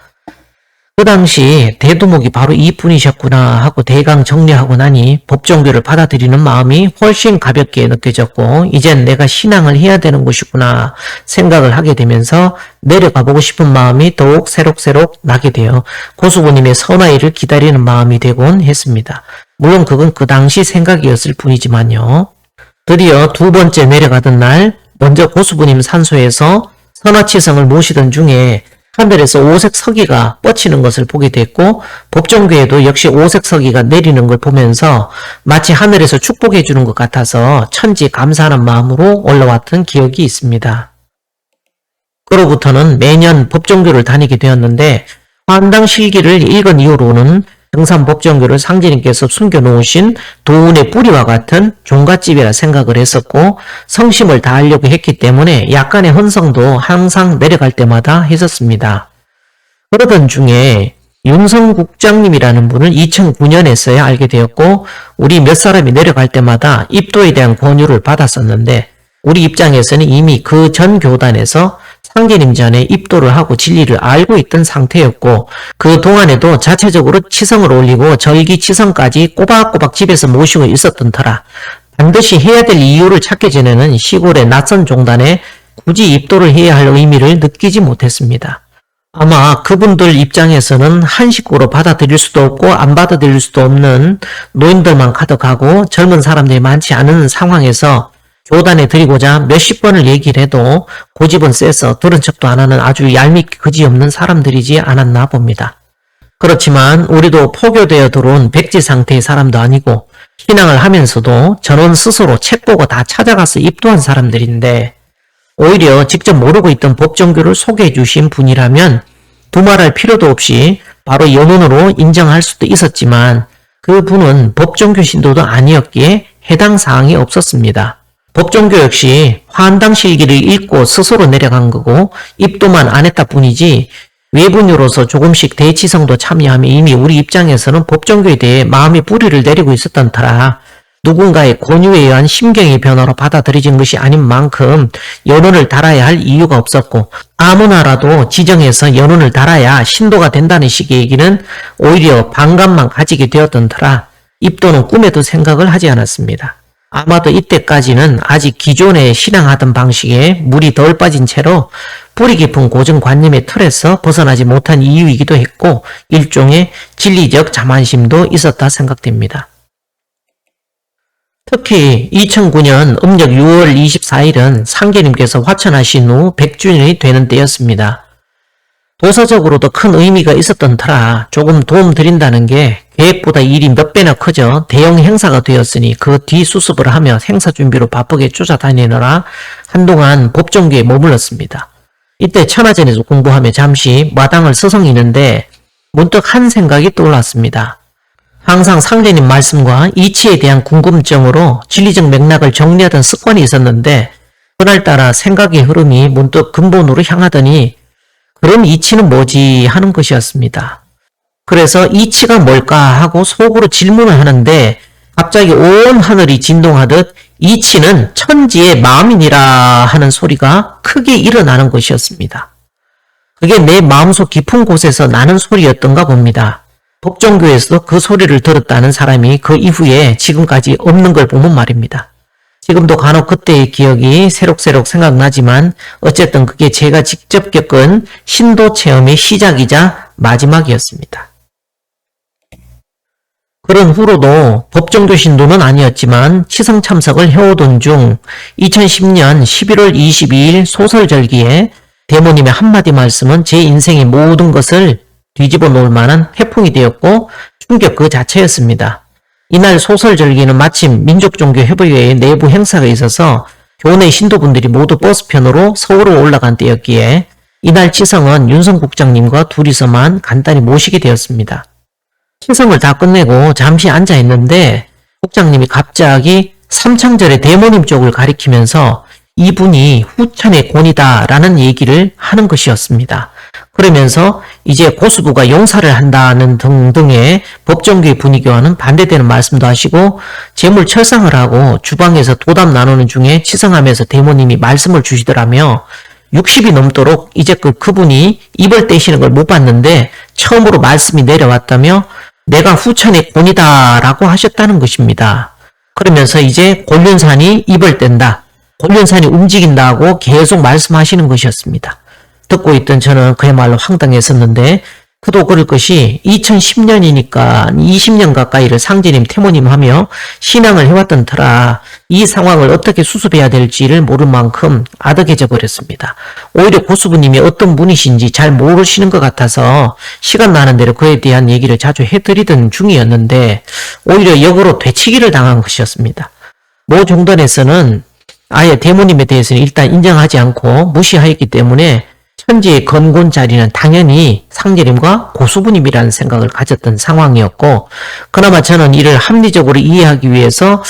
그 당시 대두목이 바로 이분이셨구나 하고 대강 정리하고 나니 법정교를 받아들이는 마음이 훨씬 가볍게 느껴졌고 이젠 내가 신앙을 해야 되는 곳이구나 생각을 하게 되면서 내려가 보고 싶은 마음이 더욱 새록새록 나게 되어 고수부님의 선화일을 기다리는 마음이 되곤 했습니다. 물론 그건 그 당시 생각이었을 뿐이지만요. 드디어 두 번째 내려가던 날 먼저 고수부님 산소에서 선화치성을 모시던 중에 하늘에서 오색 서기가 뻗치는 것을 보게 됐고 법정교에도 역시 오색 서기가 내리는 걸 보면서 마치 하늘에서 축복해 주는 것 같아서 천지 감사하는 마음으로 올라왔던 기억이 있습니다. 그로부터는 매년 법정교를 다니게 되었는데 환당 실기를 읽은 이후로는 등산법정교를 상제님께서 숨겨놓으신 도운의 뿌리와 같은 종갓집이라 생각을 했었고 성심을 다하려고 했기 때문에 약간의 헌성도 항상 내려갈 때마다 했었습니다. 그러던 중에 윤성 국장님이라는 분을 2009년에서야 알게 되었고 우리 몇 사람이 내려갈 때마다 입도에 대한 권유를 받았었는데 우리 입장에서는 이미 그 전 교단에서 상제님 전에 입도를 하고 진리를 알고 있던 상태였고 그 동안에도 자체적으로 치성을 올리고 절기 치성까지 꼬박꼬박 집에서 모시고 있었던 터라 반드시 해야 될 이유를 찾기 전에는 시골의 낯선 종단에 굳이 입도를 해야 할 의미를 느끼지 못했습니다. 아마 그분들 입장에서는 한 식구로 받아들일 수도 없고 안 받아들일 수도 없는 노인들만 가득하고 젊은 사람들이 많지 않은 상황에서 교단에 드리고자 몇십 번을 얘기를 해도 고집은 세서 들은 척도 안 하는 아주 얄밉게 그지없는 사람들이지 않았나 봅니다. 그렇지만 우리도 포교되어 들어온 백지 상태의 사람도 아니고 신앙을 하면서도 전원 스스로 책 보고 다 찾아가서 입도한 사람들인데 오히려 직접 모르고 있던 법정교를 소개해 주신 분이라면 두말할 필요도 없이 바로 연원으로 인정할 수도 있었지만 그 분은 법정교 신도도 아니었기에 해당 사항이 없었습니다. 법정교 역시 환당 실기를 읽고 스스로 내려간 거고 입도만 안 했다 뿐이지 외분유로서 조금씩 대치성도 참여하며 이미 우리 입장에서는 법정교에 대해 마음의 뿌리를 내리고 있었던 터라 누군가의 권유에 의한 심경의 변화로 받아들여진 것이 아닌 만큼 연원을 달아야 할 이유가 없었고 아무나라도 지정해서 연원을 달아야 신도가 된다는 식의 얘기는 오히려 반감만 가지게 되었던 터라 입도는 꿈에도 생각을 하지 않았습니다. 아마도 이때까지는 아직 기존에 신앙하던 방식에 물이 덜 빠진 채로 뿌리 깊은 고정관념의 틀에서 벗어나지 못한 이유이기도 했고 일종의 진리적 자만심도 있었다 생각됩니다. 특히 2009년 음력 6월 24일은 상계님께서 화천하신 후 100주년이 되는 때였습니다. 도사적으로도 큰 의미가 있었던 터라 조금 도움 드린다는 게 계획보다 일이 몇 배나 커져 대형 행사가 되었으니 그 뒤 수습을 하며 행사 준비로 바쁘게 쫓아다니느라 한동안 법정교에 머물렀습니다. 이때 천하전에서 공부하며 잠시 마당을 서성이는데 문득 한 생각이 떠올랐습니다. 항상 상제님 말씀과 이치에 대한 궁금증으로 진리적 맥락을 정리하던 습관이 있었는데 그날따라 생각의 흐름이 문득 근본으로 향하더니 그럼 이치는 뭐지 하는 것이었습니다. 그래서 이치가 뭘까 하고 속으로 질문을 하는데 갑자기 온 하늘이 진동하듯 이치는 천지의 마음이니라 하는 소리가 크게 일어나는 것이었습니다. 그게 내 마음속 깊은 곳에서 나는 소리였던가 봅니다. 법정교에서도 그 소리를 들었다는 사람이 그 이후에 지금까지 없는 걸 보면 말입니다. 지금도 간혹 그때의 기억이 새록새록 생각나지만 어쨌든 그게 제가 직접 겪은 신도 체험의 시작이자 마지막이었습니다. 그런 후로도 법정교 신도는 아니었지만 치성 참석을 해오던 중 2010년 11월 22일 소설절기에 대모님의 한마디 말씀은 제 인생의 모든 것을 뒤집어 놓을 만한 해풍이 되었고 충격 그 자체였습니다. 이날 소설절기는 마침 민족종교협의회의 내부 행사가 있어서 교내 신도분들이 모두 버스편으로 서울로 올라간 때였기에 이날 치성은 윤성 국장님과 둘이서만 간단히 모시게 되었습니다. 치성을 다 끝내고 잠시 앉아 있는데 국장님이 갑자기 삼창절의 대모님 쪽을 가리키면서 이분이 후천의 권이다 라는 얘기를 하는 것이었습니다. 그러면서 이제 고수부가 용사를 한다는 등등의 법정교의 분위기와는 반대되는 말씀도 하시고 재물철상을 하고 주방에서 도담 나누는 중에 치성하면서 대모님이 말씀을 주시더라며 60이 넘도록 이제껏 그분이 입을 떼시는 걸 못 봤는데 처음으로 말씀이 내려왔다며 내가 후천의 권이다 라고 하셨다는 것입니다. 그러면서 이제 곤륜산이 입을 뗀다. 곤륜산이 움직인다고 계속 말씀하시는 것이었습니다. 듣고 있던 저는 그야말로 황당했었는데 그도 그럴 것이 2010년이니까 20년 가까이를 상제님, 태모님 하며 신앙을 해왔던 터라 이 상황을 어떻게 수습해야 될지를 모를 만큼 아득해져 버렸습니다. 오히려 고수부님이 어떤 분이신지 잘 모르시는 것 같아서 시간 나는 대로 그에 대한 얘기를 자주 해드리던 중이었는데 오히려 역으로 되치기를 당한 것이었습니다. 모 종단에서는 아예 대모님에 대해서는 일단 인정하지 않고 무시하였기 때문에 천지의 건곤 자리는 당연히 상제님과 고수부님이라는 생각을 가졌던 상황이었고, 그나마 저는 이를 합리적으로 이해하기 위해서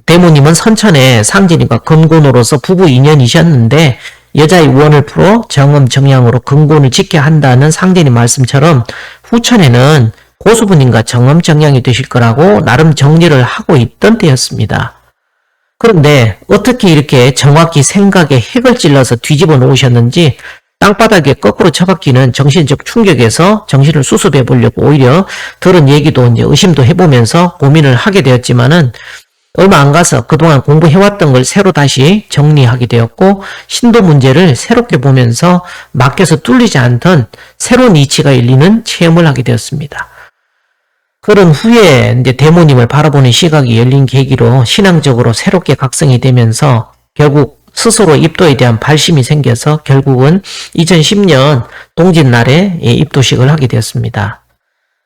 대모님은 선천에 상제님과 건곤으로서 부부 인연이셨는데 여자의 우원을 풀어 정음정양으로 건곤을 지켜야 한다는 상제님 말씀처럼 후천에는 고수부님과 정음정양이 되실 거라고 나름 정리를 하고 있던 때였습니다. 그런데 어떻게 이렇게 정확히 생각에 핵을 찔러서 뒤집어 놓으셨는지 땅바닥에 거꾸로 처박히는 정신적 충격에서 정신을 수습해 보려고 오히려 들은 얘기도 이제 의심도 해보면서 고민을 하게 되었지만은 얼마 안 가서 그동안 공부해왔던 걸 새로 다시 정리하게 되었고 신도 문제를 새롭게 보면서 막혀서 뚫리지 않던 새로운 이치가 열리는 체험을 하게 되었습니다. 그런 후에 이제 대모님을 바라보는 시각이 열린 계기로 신앙적으로 새롭게 각성이 되면서 결국 스스로 입도에 대한 발심이 생겨서 결국은 2010년 동짓날에 입도식을 하게 되었습니다.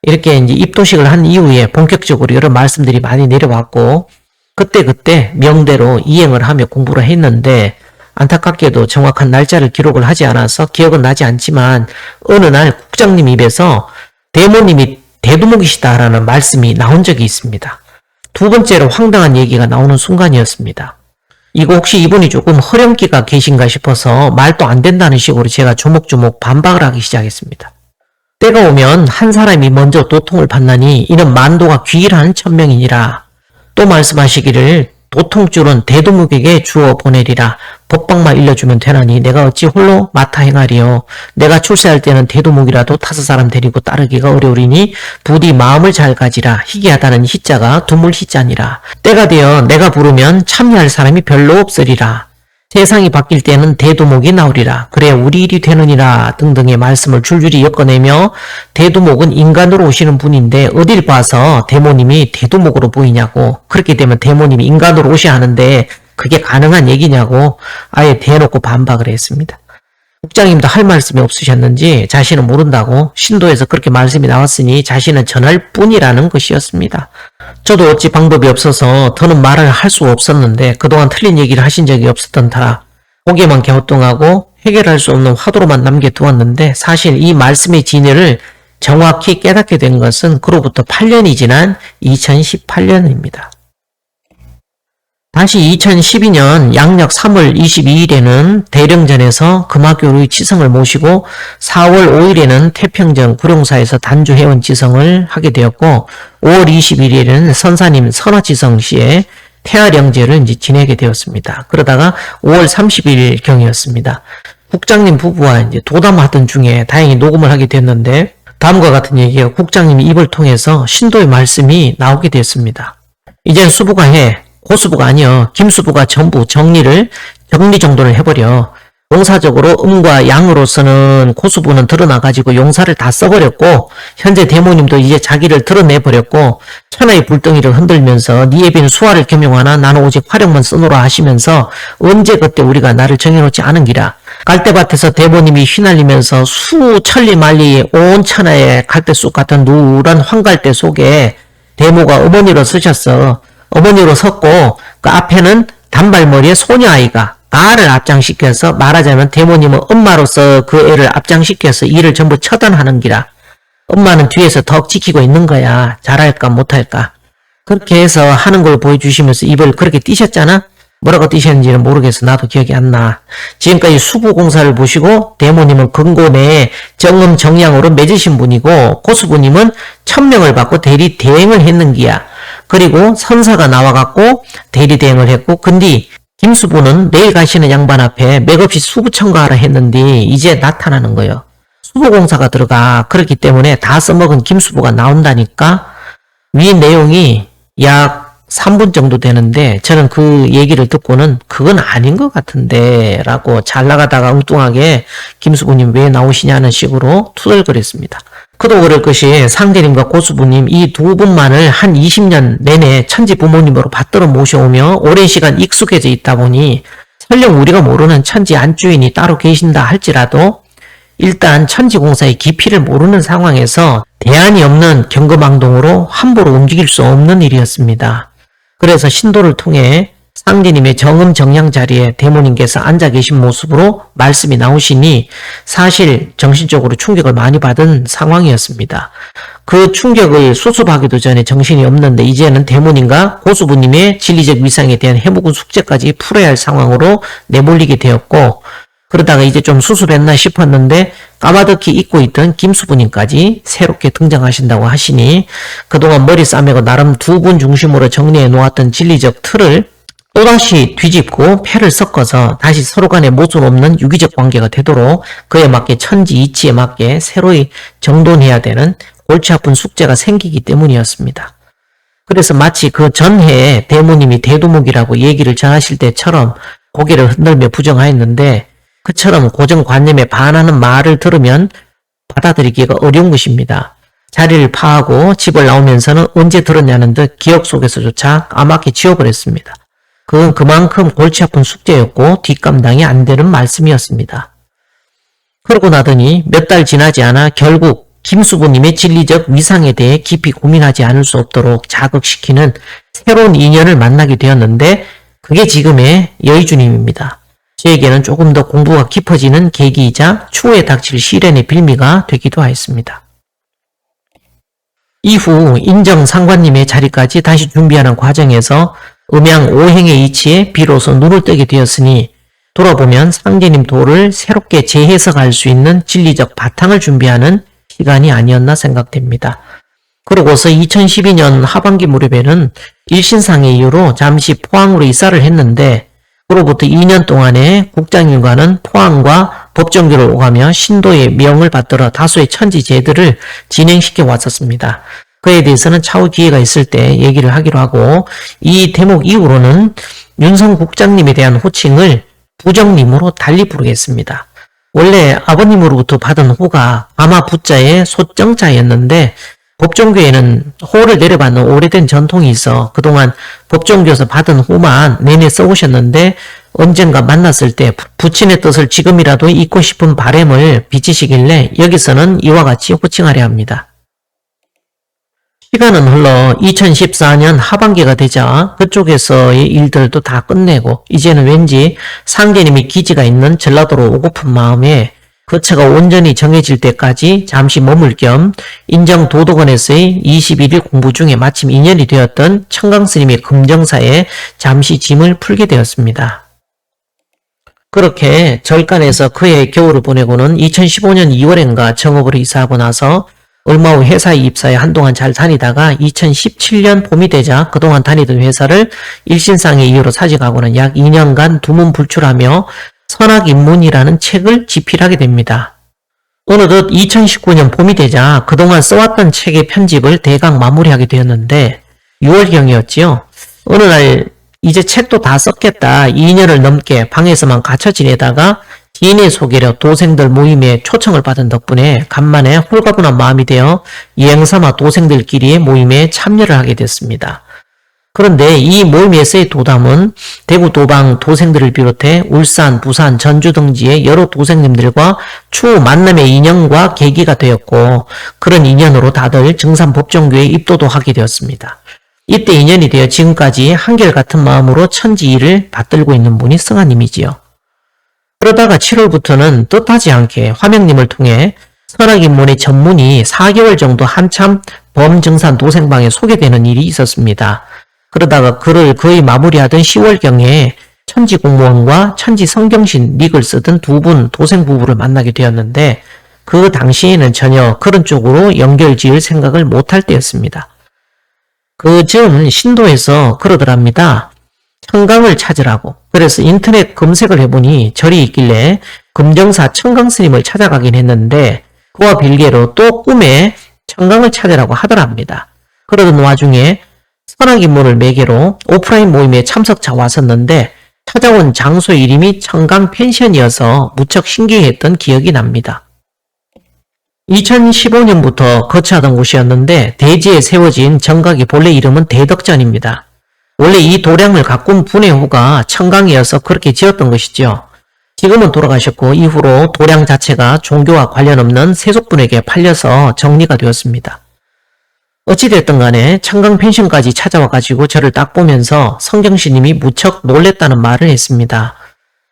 이렇게 이제 입도식을 한 이후에 본격적으로 여러 말씀들이 많이 내려왔고 그때 명대로 이행을 하며 공부를 했는데 안타깝게도 정확한 날짜를 기록을 하지 않아서 기억은 나지 않지만 어느 날 국장님 입에서 대모님이 대두목이시다라는 말씀이 나온 적이 있습니다. 두 번째로 황당한 얘기가 나오는 순간이었습니다. 이거 혹시 이분이 조금 허령기가 계신가 싶어서 말도 안 된다는 식으로 제가 조목조목 반박을 하기 시작했습니다. 때가 오면 한 사람이 먼저 도통을 받나니 이는 만도가 귀일한 천명이니라. 또 말씀하시기를 도통줄은 대두목에게 주어 보내리라. 법방만 일러주면 되나니 내가 어찌 홀로 맡아 행하리요. 내가 출세할 때는 대두목이라도 5사람 데리고 따르기가 어려우리니 부디 마음을 잘 가지라. 희귀하다는 희자가 두물 희자니라. 때가 되어 내가 부르면 참여할 사람이 별로 없으리라. 세상이 바뀔 때는 대두목이 나오리라. 그래 우리 일이 되느니라 등등의 말씀을 줄줄이 엮어내며 대두목은 인간으로 오시는 분인데 어딜 봐서 대모님이 대두목으로 보이냐고, 그렇게 되면 대모님이 인간으로 오셔야 하는데 그게 가능한 얘기냐고 아예 대놓고 반박을 했습니다. 국장님도 할 말씀이 없으셨는지 자신은 모른다고 신도에서 그렇게 말씀이 나왔으니 자신은 전할 뿐이라는 것이었습니다. 저도 어찌 방법이 없어서 더는 말을 할 수 없었는데 그동안 틀린 얘기를 하신 적이 없었던 터라 고개만 갸우뚱하고 해결할 수 없는 화두로만 남겨두었는데 사실 이 말씀의 진위를 정확히 깨닫게 된 것은 그로부터 8년이 지난 2018년입니다. 다시 2012년 양력 3월 22일에는 대령전에서 금화교류의 지성을 모시고 4월 5일에는 태평전 구룡사에서 단주회원 지성을 하게 되었고 5월 21일에는 선사님 선화지성시에 태아령제를 이제 지내게 되었습니다. 그러다가 5월 30일 경이었습니다. 국장님 부부와 이제 도담하던 중에 다행히 녹음을 하게 됐는데 다음과 같은 얘기가 국장님이 입을 통해서 신도의 말씀이 나오게 됐습니다. 이젠 수부가 해. 고수부가 아니여. 김수부가 전부 정리 정돈을 해버려. 용사적으로 음과 양으로서는 고수부는 드러나가지고 용사를 다 써버렸고 현재 대모님도 이제 자기를 드러내버렸고 천하의 불덩이를 흔들면서 네 애비는 수화를 겸용하나 나는 오직 화력만 쓰노라 하시면서 언제 그때 우리가 나를 정해놓지 않은 기라. 갈대밭에서 대모님이 휘날리면서 수천리 만리 온 천하의 갈대쑥 같은 누런 황갈대 속에 대모가 어머니로 서셨어. 어머니로 섰고 그 앞에는 단발머리의 소녀아이가 나를 앞장시켜서 말하자면 대모님은 엄마로서 그 애를 앞장시켜서 일을 전부 처단하는 기라. 엄마는 뒤에서 덕 지키고 있는 거야. 잘할까 못할까. 그렇게 해서 하는 걸 보여주시면서 입을 그렇게 띄셨잖아. 뭐라고 띄셨는지는 모르겠어. 나도 기억이 안 나. 지금까지 수부공사를 보시고 대모님은 근고 내에 정음정양으로 맺으신 분이고 고수부님은 천명을 받고 대리 대행을 했는 기야. 그리고 선사가 나와갖고 대리 대행을 했고 근데 김수부는 내일 가시는 양반 앞에 맥없이 수부청가하라 했는데 이제 나타나는 거예요. 수부공사가 들어가. 그렇기 때문에 다 써먹은 김수부가 나온다니까. 위 내용이 약 3분 정도 되는데 저는 그 얘기를 듣고는 그건 아닌 것 같은데 라고 잘 나가다가 엉뚱하게 김수부님 왜 나오시냐는 식으로 투덜거렸습니다. 그도 그럴 것이 상대님과 고수부님 이 두 분만을 한 20년 내내 천지 부모님으로 받들어 모셔오며 오랜 시간 익숙해져 있다 보니 설령 우리가 모르는 천지 안주인이 따로 계신다 할지라도 일단 천지공사의 깊이를 모르는 상황에서 대안이 없는 경거망동으로 함부로 움직일 수 없는 일이었습니다. 그래서 신도를 통해 상제님의 정음정량 자리에 대모님께서 앉아 계신 모습으로 말씀이 나오시니 사실 정신적으로 충격을 많이 받은 상황이었습니다. 그 충격을 수습하기도 전에 정신이 없는데 이제는 대모님과 고수부님의 진리적 위상에 대한 해묵은 숙제까지 풀어야 할 상황으로 내몰리게 되었고, 그러다가 이제 좀 수습했나 싶었는데 까마득히 잊고 있던 김수부님까지 새롭게 등장하신다고 하시니 그동안 머리 싸매고 나름 두 분 중심으로 정리해 놓았던 진리적 틀을 또다시 뒤집고 패를 섞어서 다시 서로 간에 모순 없는 유기적 관계가 되도록 그에 맞게 천지 이치에 맞게 새로이 정돈해야 되는 골치 아픈 숙제가 생기기 때문이었습니다. 그래서 마치 그 전해에 대모님이 대두목이라고 얘기를 전하실 때처럼 고개를 흔들며 부정하였는데 그처럼 고정관념에 반하는 말을 들으면 받아들이기가 어려운 것입니다. 자리를 파하고 집을 나오면서는 언제 들었냐는 듯 기억 속에서조차 까맣게 지워버렸습니다. 그건 그만큼 골치 아픈 숙제였고 뒷감당이 안 되는 말씀이었습니다. 그러고 나더니 몇 달 지나지 않아 결국 김수부님의 진리적 위상에 대해 깊이 고민하지 않을 수 없도록 자극시키는 새로운 인연을 만나게 되었는데 그게 지금의 여의주님입니다. 저에게는 조금 더 공부가 깊어지는 계기이자 추후에 닥칠 시련의 빌미가 되기도 하였습니다. 이후 인정상관님의 자리까지 다시 준비하는 과정에서 음양 오행의 이치에 비로소 눈을 뜨게 되었으니 돌아보면 상제님 도를 새롭게 재해석할 수 있는 진리적 바탕을 준비하는 시간이 아니었나 생각됩니다. 그러고서 2012년 하반기 무렵에는 일신상의 이유로 잠시 포항으로 이사를 했는데 그로부터 2년 동안의 국장님과는 포항과 법정교를 오가며 신도의 명을 받들어 다수의 천지제들을 진행시켜 왔었습니다. 그에 대해서는 차후 기회가 있을 때 얘기를 하기로 하고 이 대목 이후로는 윤성 국장님에 대한 호칭을 부정님으로 달리 부르겠습니다. 원래 아버님으로부터 받은 호가 아마 부자의 소정자였는데 법정교에는 호를 내려받는 오래된 전통이 있어 그동안 법정교에서 받은 호만 내내 써오셨는데 언젠가 만났을 때 부친의 뜻을 지금이라도 잊고 싶은 바람을 비치시길래 여기서는 이와 같이 호칭하려 합니다. 시간은 흘러 2014년 하반기가 되자 그쪽에서의 일들도 다 끝내고 이제는 왠지 상제님이 기지가 있는 전라도로 오고픈 마음에 거처가 온전히 정해질 때까지 잠시 머물 겸 인정도덕원에서의 21일 공부 중에 마침 인연이 되었던 청강스님의 금정사에 잠시 짐을 풀게 되었습니다. 그렇게 절간에서 그의 겨울을 보내고는 2015년 2월엔가 정읍으로 이사하고 나서 얼마 후 회사에 입사해 한동안 잘 다니다가 2017년 봄이 되자 그동안 다니던 회사를 일신상의 이유로 사직하고는 약 2년간 두문불출하며 선악인문이라는 책을 집필하게 됩니다. 어느덧 2019년 봄이 되자 그동안 써왔던 책의 편집을 대강 마무리하게 되었는데 6월경이었지요. 어느 날 이제 책도 다 썼겠다 2년을 넘게 방에서만 갇혀 지내다가 지인의 소개로 도생들 모임에 초청을 받은 덕분에 간만에 홀가분한 마음이 되어 여행삼아 도생들끼리의 모임에 참여를 하게 됐습니다. 그런데 이 모임에서의 도담은 대구 도방 도생들을 비롯해 울산, 부산, 전주 등지의 여러 도생님들과 추후 만남의 인연과 계기가 되었고 그런 인연으로 다들 증산법정교에 입도도 하게 되었습니다. 이때 인연이 되어 지금까지 한결같은 마음으로 천지일을 받들고 있는 분이 승하님이지요. 그러다가 7월부터는 뜻하지 않게 화명님을 통해 선악인문의 전문이 4개월 정도 한참 범증산 도생방에 소개되는 일이 있었습니다. 그러다가 글을 거의 마무리하던 10월경에 천지공무원과 천지성경신 닉을 쓰던 두 분 도생 부부를 만나게 되었는데 그 당시에는 전혀 그런 쪽으로 연결지을 생각을 못할 때였습니다. 그즈음 신도에서 그러더랍니다. 청강을 찾으라고. 그래서 인터넷 검색을 해보니 절이 있길래 금정사 청강스님을 찾아가긴 했는데 그와 별개로 또 꿈에 청강을 찾으라고 하더랍니다. 그러던 와중에 선악인문을 매개로 오프라인 모임에 참석자 왔었는데 찾아온 장소 이름이 청강 펜션이어서 무척 신기했던 기억이 납니다. 2015년부터 거처하던 곳이었는데 대지에 세워진 정각의 본래 이름은 대덕전입니다. 원래 이 도량을 가꾼 분의 호가 청강이어서 그렇게 지었던 것이죠. 지금은 돌아가셨고 이후로 도량 자체가 종교와 관련 없는 세속분에게 팔려서 정리가 되었습니다. 어찌됐든 간에 청강 펜션까지 찾아와가지고 저를 딱 보면서 성경스님이 무척 놀랬다는 말을 했습니다.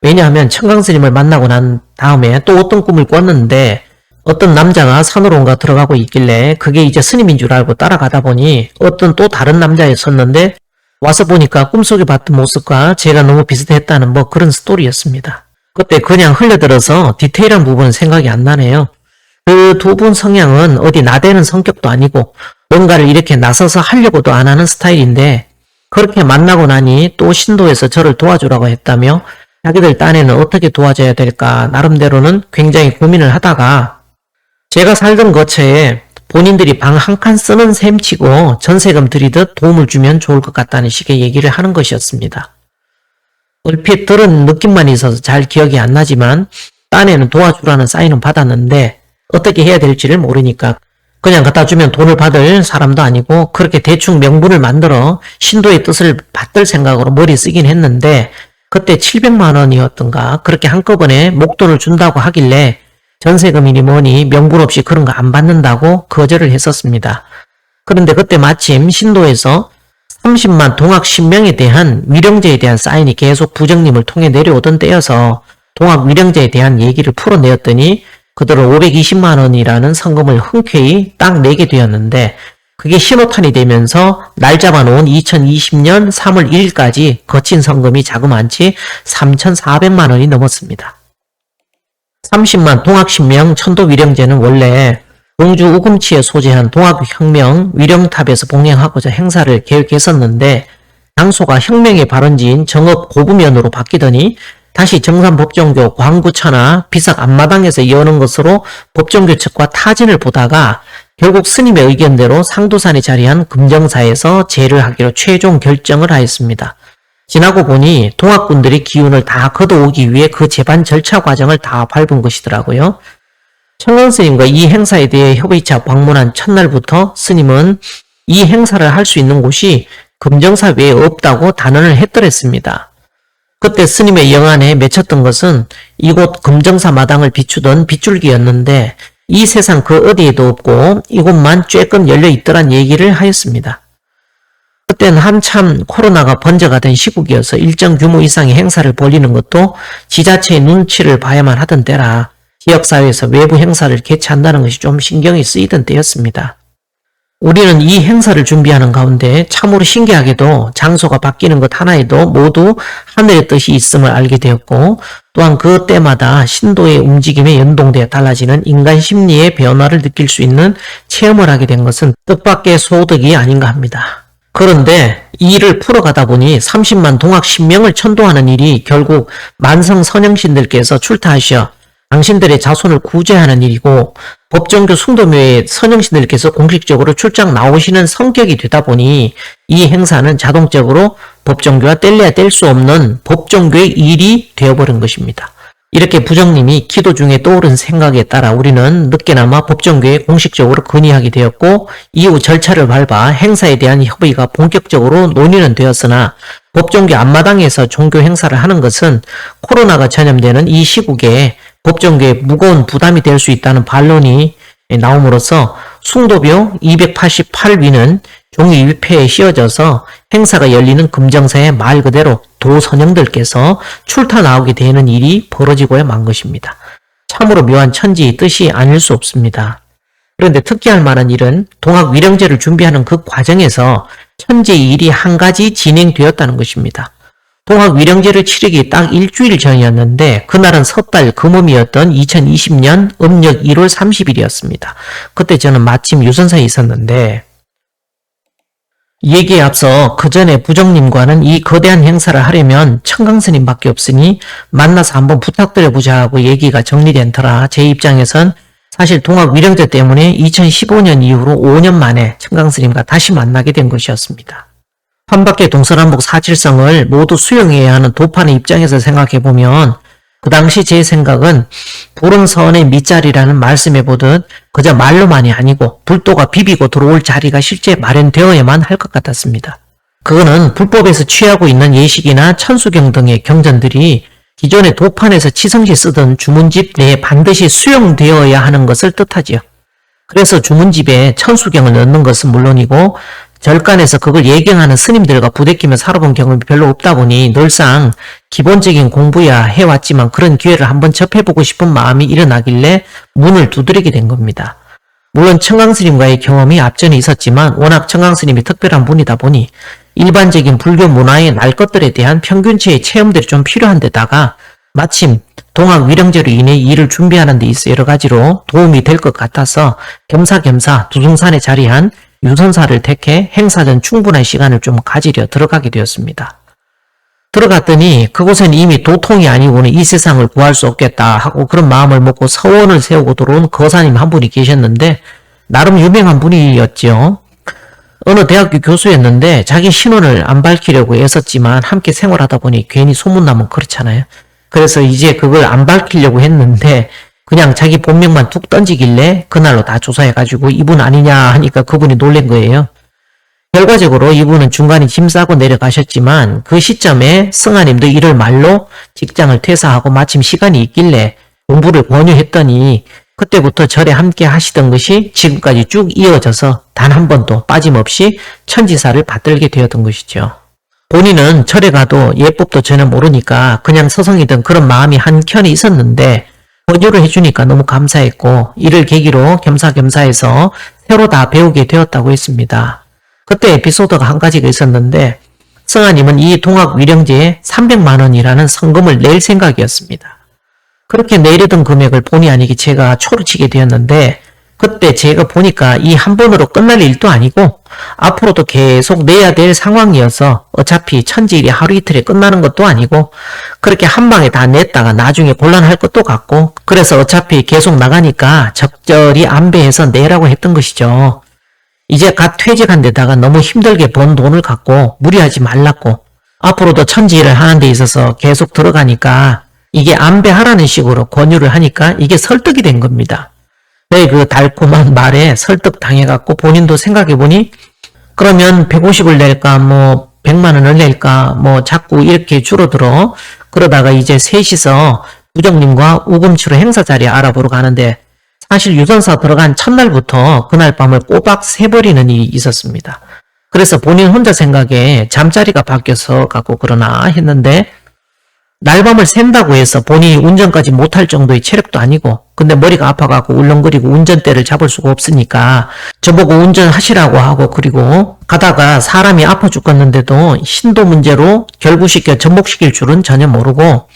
왜냐하면 청강스님을 만나고 난 다음에 또 어떤 꿈을 꿨는데 어떤 남자가 산으로인가 들어가고 있길래 그게 이제 스님인 줄 알고 따라가다 보니 어떤 또 다른 남자였었는데 와서 보니까 꿈속에 봤던 모습과 제가 너무 비슷했다는 뭐 그런 스토리였습니다. 그때 그냥 흘려들어서 디테일한 부분은 생각이 안 나네요. 그 두 분 성향은 어디 나대는 성격도 아니고 뭔가를 이렇게 나서서 하려고도 안 하는 스타일인데 그렇게 만나고 나니 또 신도에서 저를 도와주라고 했다며 자기들 딴에는 어떻게 도와줘야 될까 나름대로는 굉장히 고민을 하다가 제가 살던 거처에 본인들이 방 한 칸 쓰는 셈치고 전세금 들이듯 도움을 주면 좋을 것 같다는 식의 얘기를 하는 것이었습니다. 얼핏 들은 느낌만 있어서 잘 기억이 안 나지만 딴에는 도와주라는 사인은 받았는데 어떻게 해야 될지를 모르니까 그냥 갖다 주면 돈을 받을 사람도 아니고 그렇게 대충 명분을 만들어 신도의 뜻을 받들 생각으로 머리 쓰긴 했는데 그때 700만 원이었던가 그렇게 한꺼번에 목돈을 준다고 하길래 전세금이니 뭐니 명분 없이 그런 거 안 받는다고 거절을 했었습니다. 그런데 그때 마침 신도에서 30만 동학 신명에 대한 위령제에 대한 사인이 계속 부정님을 통해 내려오던 때여서 동학 위령제에 대한 얘기를 풀어내었더니 그대로 520만 원이라는 성금을 흔쾌히 딱 내게 되었는데 그게 신호탄이 되면서 날 잡아놓은 2020년 3월 1일까지 거친 성금이 자그마치 3,400만 원이 넘었습니다. 30만 동학신명 천도위령제는 원래 공주 우금치에 소재한 동학혁명 위령탑에서 봉행하고자 행사를 계획했었는데 장소가 혁명의 발원지인 정읍 고부면으로 바뀌더니 다시 정산법정교 광구천하 비삭 앞마당에서 여는 것으로 법정교 측과 타진을 보다가 결국 스님의 의견대로 상도산에 자리한 금정사에서 제를 하기로 최종 결정을 하였습니다. 지나고 보니 동학군들이 기운을 다 걷어오기 위해 그 재반 절차 과정을 다 밟은 것이더라고요. 청강스님과 이 행사에 대해 협의차 방문한 첫날부터 스님은 이 행사를 할 수 있는 곳이 금정사 외에 없다고 단언을 했더랬습니다. 그때 스님의 영안에 맺혔던 것은 이곳 금정사 마당을 비추던 빗줄기였는데 이 세상 그 어디에도 없고 이곳만 쬐끔 열려있더란 얘기를 하였습니다. 그때는 한참 코로나가 번져가던 시국이어서 일정 규모 이상의 행사를 벌이는 것도 지자체의 눈치를 봐야만 하던 때라 지역사회에서 외부 행사를 개최한다는 것이 좀 신경이 쓰이던 때였습니다. 우리는 이 행사를 준비하는 가운데 참으로 신기하게도 장소가 바뀌는 것 하나에도 모두 하늘의 뜻이 있음을 알게 되었고 또한 그 때마다 신도의 움직임에 연동되어 달라지는 인간 심리의 변화를 느낄 수 있는 체험을 하게 된 것은 뜻밖의 소득이 아닌가 합니다. 그런데 이 일을 풀어가다 보니 30만 동학 신명을 천도하는 일이 결국 만성 선영신들께서 출타하셔 당신들의 자손을 구제하는 일이고 법정교 숭도묘에 선영신들께서 공식적으로 출장 나오시는 성격이 되다 보니 이 행사는 자동적으로 법정교와 뗄래야 뗄 수 없는 법정교의 일이 되어버린 것입니다. 이렇게 부정님이 기도 중에 떠오른 생각에 따라 우리는 늦게나마 법정교에 공식적으로 건의하게 되었고 이후 절차를 밟아 행사에 대한 협의가 본격적으로 논의는 되었으나 법정교 앞마당에서 종교 행사를 하는 것은 코로나가 전염되는 이 시국에 법정교에 무거운 부담이 될 수 있다는 반론이 나옴으로써 숭도묘 288위는 종이 위패에 씌워져서 행사가 열리는 금정사의 말 그대로 도선영들께서 출타 나오게 되는 일이 벌어지고야 만 것입니다. 참으로 묘한 천지의 뜻이 아닐 수 없습니다. 그런데 특기할 만한 일은 동학 위령제를 준비하는 그 과정에서 천지의 일이 한 가지 진행되었다는 것입니다. 동학 위령제를 치르기 딱 일주일 전이었는데 그날은 섣달 금음이었던 2020년 음력 1월 30일이었습니다. 그때 저는 마침 유선사에 있었는데 얘기에 앞서 그 전에 부정님과는 이 거대한 행사를 하려면 청강스님밖에 없으니 만나서 한번 부탁드려보자 하고 얘기가 정리된 터라 제 입장에선 사실 동학 위령제 때문에 2015년 이후로 5년 만에 청강스님과 다시 만나게 된 것이었습니다. 환밖의 동서남북 사칠성을 모두 수용해야 하는 도판의 입장에서 생각해보면 그 당시 제 생각은 불은 선의 밑자리라는 말씀해보듯 그저 말로만이 아니고 불도가 비비고 들어올 자리가 실제 마련되어야만 할 것 같았습니다. 그거는 불법에서 취하고 있는 예식이나 천수경 등의 경전들이 기존의 도판에서 치성시 쓰던 주문집 내에 반드시 수용되어야 하는 것을 뜻하지요. 그래서 주문집에 천수경을 넣는 것은 물론이고 절간에서 그걸 예경하는 스님들과 부대끼며 살아본 경험이 별로 없다 보니 늘상 기본적인 공부야 해왔지만 그런 기회를 한번 접해보고 싶은 마음이 일어나길래 문을 두드리게 된 겁니다. 물론 청강스님과의 경험이 앞전에 있었지만 워낙 청강스님이 특별한 분이다 보니 일반적인 불교 문화의 날 것들에 대한 평균치의 체험들이 좀 필요한 데다가 마침 동학위령제로 인해 일을 준비하는 데 있어 여러 가지로 도움이 될 것 같아서 겸사겸사 두둥산에 자리한 유선사를 택해 행사 전 충분한 시간을 좀 가지려 들어가게 되었습니다. 들어갔더니 그곳엔 이미 도통이 아니고는 이 세상을 구할 수 없겠다 하고 그런 마음을 먹고 서원을 세우고 들어온 거사님 한 분이 계셨는데 나름 유명한 분이었죠. 어느 대학교 교수였는데 자기 신원을 안 밝히려고 애썼지만 함께 생활하다 보니 괜히 소문나면 그렇잖아요. 그래서 이제 그걸 안 밝히려고 했는데 그냥 자기 본명만 툭 던지길래 그날로 다 조사해가지고 이분 아니냐 하니까 그분이 놀란 거예요. 결과적으로 이분은 중간에 짐 싸고 내려가셨지만 그 시점에 승아님도 이를 말로 직장을 퇴사하고 마침 시간이 있길래 공부를 권유했더니 그때부터 절에 함께 하시던 것이 지금까지 쭉 이어져서 단 한 번도 빠짐없이 천지사를 받들게 되었던 것이죠. 본인은 절에 가도 예법도 전혀 모르니까 그냥 서성이던 그런 마음이 한켠에 있었는데 권유를 해주니까 너무 감사했고 이를 계기로 겸사겸사해서 새로 다 배우게 되었다고 했습니다. 그때 에피소드가 한 가지가 있었는데 승아님은 이 동학위령제에 300만 원이라는 성금을 낼 생각이었습니다. 그렇게 내려던 금액을 본의 아니게 제가 초를 치게 되었는데 그때 제가 보니까 이 한 번으로 끝날 일도 아니고 앞으로도 계속 내야 될 상황이어서 어차피 천지일이 하루 이틀에 끝나는 것도 아니고 그렇게 한 방에 다 냈다가 나중에 곤란할 것도 같고 그래서 어차피 계속 나가니까 적절히 안배해서 내라고 했던 것이죠. 이제 갓 퇴직한 데다가 너무 힘들게 번 돈을 갖고 무리하지 말라고 앞으로도 천지일을 하는 데 있어서 계속 들어가니까 이게 안배하라는 식으로 권유를 하니까 이게 설득이 된 겁니다. 그 달콤한 말에 설득당해갖고 본인도 생각해보니 그러면 150을 낼까 100만 원을 낼까 자꾸 이렇게 줄어들어 그러다가 이제 셋이서 부정님과 우금치로 행사 자리 알아보러 가는데 사실 유선사 들어간 첫날부터 그날 밤을 꼬박 새버리는 일이 있었습니다. 그래서 본인 혼자 생각에 잠자리가 바뀌어서 갖고 그러나 했는데 날밤을 샌다고 해서 본인이 운전까지 못할 정도의 체력도 아니고 근데 머리가 아파갖고 울렁거리고 운전대를 잡을 수가 없으니까 저보고 운전하시라고 하고 그리고 가다가 사람이 아파 죽겠는데도 신도 문제로 결부시켜 전복시킬 줄은 전혀 모르고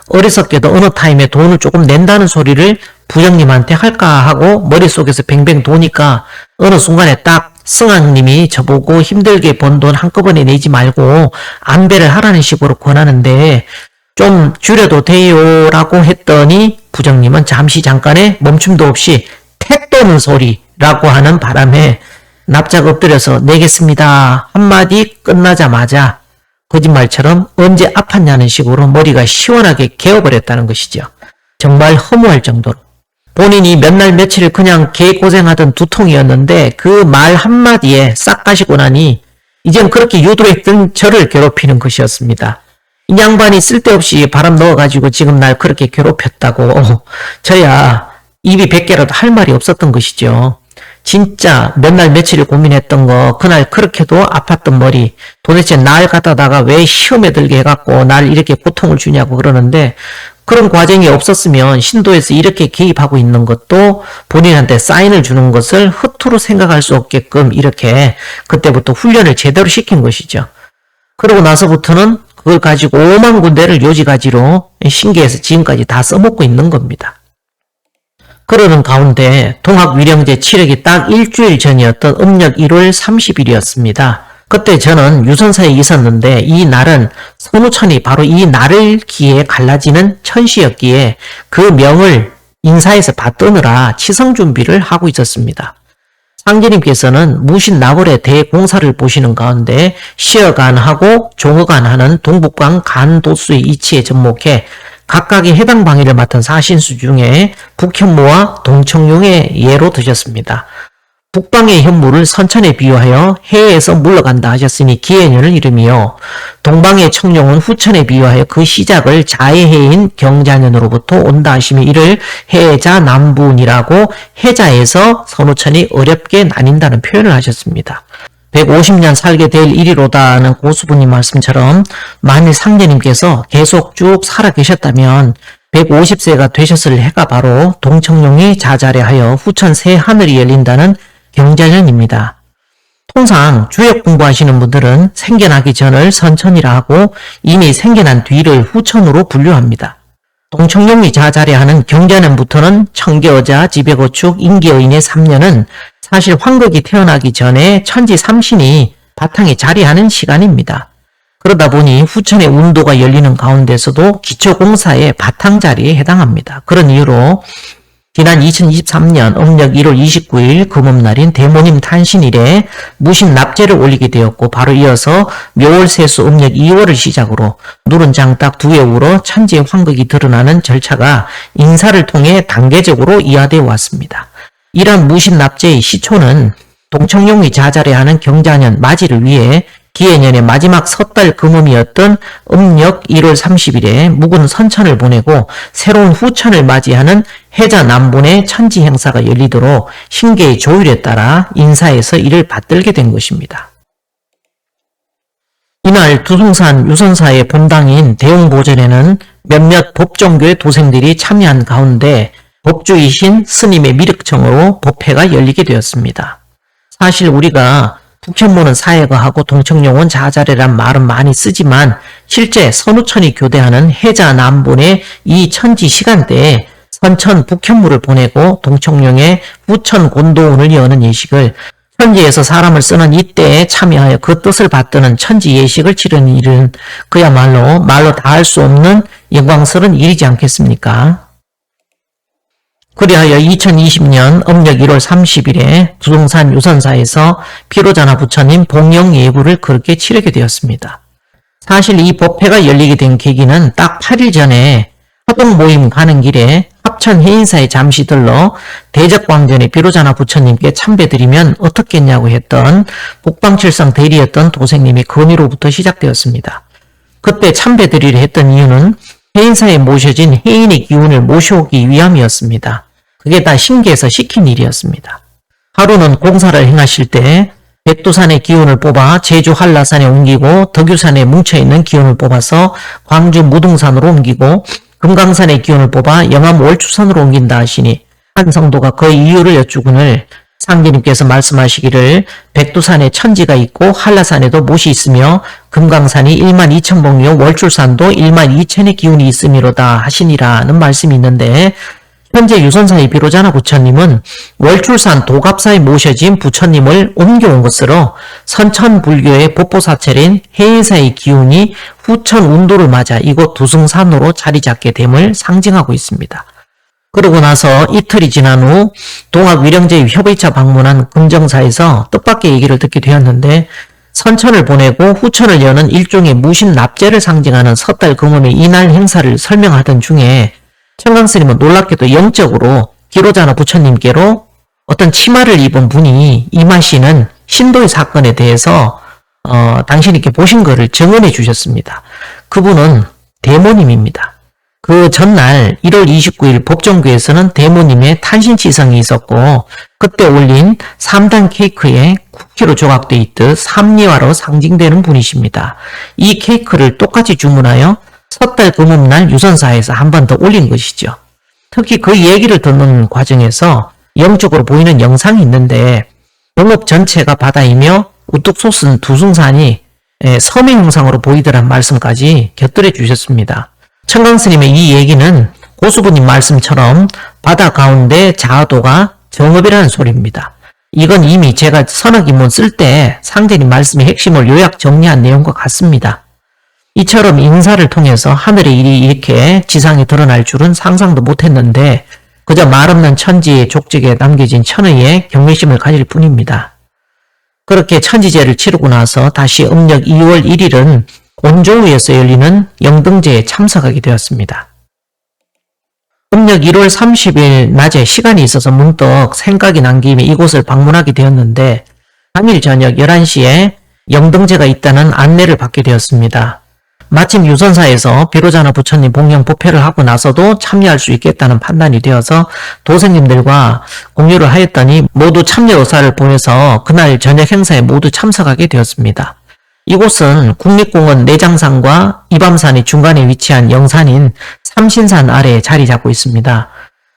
어리석게도 어느 타임에 돈을 조금 낸다는 소리를 부장님한테 할까 하고 머릿속에서 뱅뱅 도니까 어느 순간에 딱 승왕님이 저보고 힘들게 번 돈 한꺼번에 내지 말고 안배를 하라는 식으로 권하는데 좀 줄여도 돼요 라고 했더니 부장님은 잠깐의 멈춤도 없이 택 도는 소리라고 하는 바람에 납작 엎드려서 내겠습니다 한마디 끝나자마자 거짓말처럼 언제 아팠냐는 식으로 머리가 시원하게 개어버렸다는 것이죠. 정말 허무할 정도로. 본인이 몇 날 며칠 그냥 개고생하던 두통이었는데 그 말 한마디에 싹 가시고 나니 이젠 그렇게 유도했던 저를 괴롭히는 것이었습니다. 이 양반이 쓸데없이 바람 넣어가지고 지금 날 그렇게 괴롭혔다고 저야 입이 100개라도 할 말이 없었던 것이죠. 진짜 몇 날 며칠을 고민했던 거 그날 그렇게도 아팠던 머리 도대체 날 갖다다가 왜 시험에 들게 해갖고 날 이렇게 고통을 주냐고 그러는데 그런 과정이 없었으면 신도에서 이렇게 개입하고 있는 것도 본인한테 사인을 주는 것을 허투루 생각할 수 없게끔 이렇게 그때부터 훈련을 제대로 시킨 것이죠. 그러고 나서부터는 그걸 가지고 5만 군데를 요지가지로 신기해서 지금까지 다 써먹고 있는 겁니다. 그러는 가운데 동학위령제 칠흑이 딱 일주일 전이었던 음력 1월 30일이었습니다. 그때 저는 유선사에 있었는데 이 날은 선우천이 바로 이 날을 기해 갈라지는 천시였기에 그 명을 인사에서 받드느라 치성 준비를 하고 있었습니다. 상제님께서는 무신나월의 대공사를 보시는 가운데 시어간하고 종어간하는 동북방 간도수의 이치에 접목해 각각의 해당 방위를 맡은 사신수 중에 북현무와 동청룡의 예로 드셨습니다. 북방의 현무를 선천에 비유하여 해에서 물러간다 하셨으니 기해년을 이름이요. 동방의 청룡은 후천에 비유하여 그 시작을 자의 해인 경자년으로부터 온다 하시며 이를 해자 남분이라고 해자에서 선후천이 어렵게 나뉜다는 표현을 하셨습니다. 150년 살게 될 일이로다는 고수부님 말씀처럼 만일 상제님께서 계속 쭉 살아계셨다면 150세가 되셨을 해가 바로 동청룡이 자잘해하여 후천 새 하늘이 열린다는 경자년입니다. 통상 주역 공부하시는 분들은 생겨나기 전을 선천이라 하고 이미 생겨난 뒤를 후천으로 분류합니다. 동청룡이 자잘해하는 경자년부터는 청계어자, 지배고축, 임계어인의 3년은 사실 황극이 태어나기 전에 천지 삼신이 바탕에 자리하는 시간입니다. 그러다 보니 후천의 운도가 열리는 가운데서도 기초공사의 바탕 자리에 해당합니다. 그런 이유로 지난 2023년 음력 1월 29일 금음날인 대모님 탄신일에 무신 납제를 올리게 되었고 바로 이어서 묘월세수 음력 2월을 시작으로 누른장딱 두 해우로 천지의 황극이 드러나는 절차가 인사를 통해 단계적으로 이하되어 왔습니다. 이러한 무신 납제의 시초는 동청룡이 자잘해하는 경자년 맞이를 위해 기해년의 마지막 섣달 금음이었던 음력 1월 30일에 묵은 선천을 보내고 새로운 후천을 맞이하는 해자 남분의 천지 행사가 열리도록 신계의 조율에 따라 인사에서 이를 받들게 된 것입니다. 이날 두승산 유선사의 본당인 대웅보전에는 몇몇 법종교의 도생들이 참여한 가운데 법주이신 스님의 미륵청으로 법회가 열리게 되었습니다. 사실 우리가 북현무는 사해거하고 동청룡은 자잘해란 말은 많이 쓰지만 실제 선후천이 교대하는 해자 남분의 이 천지 시간대에 선천 북현무를 보내고 동청룡의 후천 곤도운을 여는 예식을 천지에서 사람을 쓰는 이때에 참여하여 그 뜻을 받드는 천지 예식을 치르는 일은 그야말로 말로 다 할 수 없는 영광스러운 일이지 않겠습니까? 그리하여 2020년 음력 1월 30일에 두동산 유선사에서 피로자나 부처님 봉영 예불을 그렇게 치르게 되었습니다. 사실 이 법회가 열리게 된 계기는 딱 8일 전에 화동 모임 가는 길에 합천 해인사에 잠시 들러 대적광전의 피로자나 부처님께 참배드리면 어떻겠냐고 했던 북방칠성 대리였던 도생님의 건의로부터 시작되었습니다. 그때 참배드리려 했던 이유는 해인사에 모셔진 해인의 기운을 모셔오기 위함이었습니다. 그게 다 신계에서 시킨 일이었습니다. 하루는 공사를 행하실 때 백두산의 기운을 뽑아 제주 한라산에 옮기고 덕유산에 뭉쳐있는 기운을 뽑아서 광주 무등산으로 옮기고 금강산의 기운을 뽑아 영암 월추산으로 옮긴다 하시니 한 성도가 그 이유를 여쭈거늘 상제님께서 말씀하시기를 백두산에 천지가 있고 한라산에도 못이 있으며 금강산이 12,000봉이요 월출산도 12,000의 기운이 있음이로다 하시니라는 말씀이 있는데 현재 유선사의 비로자나 부처님은 월출산 도갑사에 모셔진 부처님을 옮겨온 것으로 선천불교의 법보사철인 해인사의 기운이 후천 운도를 맞아 이곳 두승산으로 자리 잡게 됨을 상징하고 있습니다. 그러고 나서 이틀이 지난 후 동학위령제 협의차 방문한 금정사에서 뜻밖의 얘기를 듣게 되었는데 선천을 보내고 후천을 여는 일종의 무신 납제를 상징하는 섣달 금음의 이날 행사를 설명하던 중에 청강스님은 놀랍게도 영적으로 기로자나 부처님께로 어떤 치마를 입은 분이 임하시는 신도의 사건에 대해서 당신께 보신 것을 증언해 주셨습니다. 그분은 대모님입니다. 그 전날 1월 29일 법정교에서는 대모님의 탄신치성이 있었고 그때 올린 3단 케이크에 쿠키로 조각되어 있듯 삼리화로 상징되는 분이십니다. 이 케이크를 똑같이 주문하여 섣달 금음날 유선사에서 한 번 더 올린 것이죠. 특히 그 얘기를 듣는 과정에서 영적으로 보이는 영상이 있는데 영업 전체가 바다이며 우뚝 솟은 두승산이 섬의 형상으로 보이더란 말씀까지 곁들여 주셨습니다. 청강스님의 이 얘기는 고수부님 말씀처럼 바다 가운데 자아도가 정업이라는 소리입니다. 이건 이미 제가 선악인문 쓸 때 상제님 말씀의 핵심을 요약 정리한 내용과 같습니다. 이처럼 인사를 통해서 하늘의 일이 이렇게 지상에 드러날 줄은 상상도 못했는데 그저 말없는 천지의 족적에 남겨진 천의의 경외심을 가질 뿐입니다. 그렇게 천지제를 치르고 나서 다시 음력 2월 1일은 온조우에서 열리는 영등제에 참석하게 되었습니다. 음력 1월 30일 낮에 시간이 있어서 문득 생각이 난 김에 이곳을 방문하게 되었는데 당일 저녁 11시에 영등제가 있다는 안내를 받게 되었습니다. 마침 유선사에서 비로자나 부처님 복령 부패를 하고 나서도 참여할 수 있겠다는 판단이 되어서 도생님들과 공유를 하였더니 모두 참여 의사를 보여서 그날 저녁 행사에 모두 참석하게 되었습니다. 이곳은 국립공원 내장산과 이밤산이 중간에 위치한 영산인 삼신산 아래에 자리 잡고 있습니다.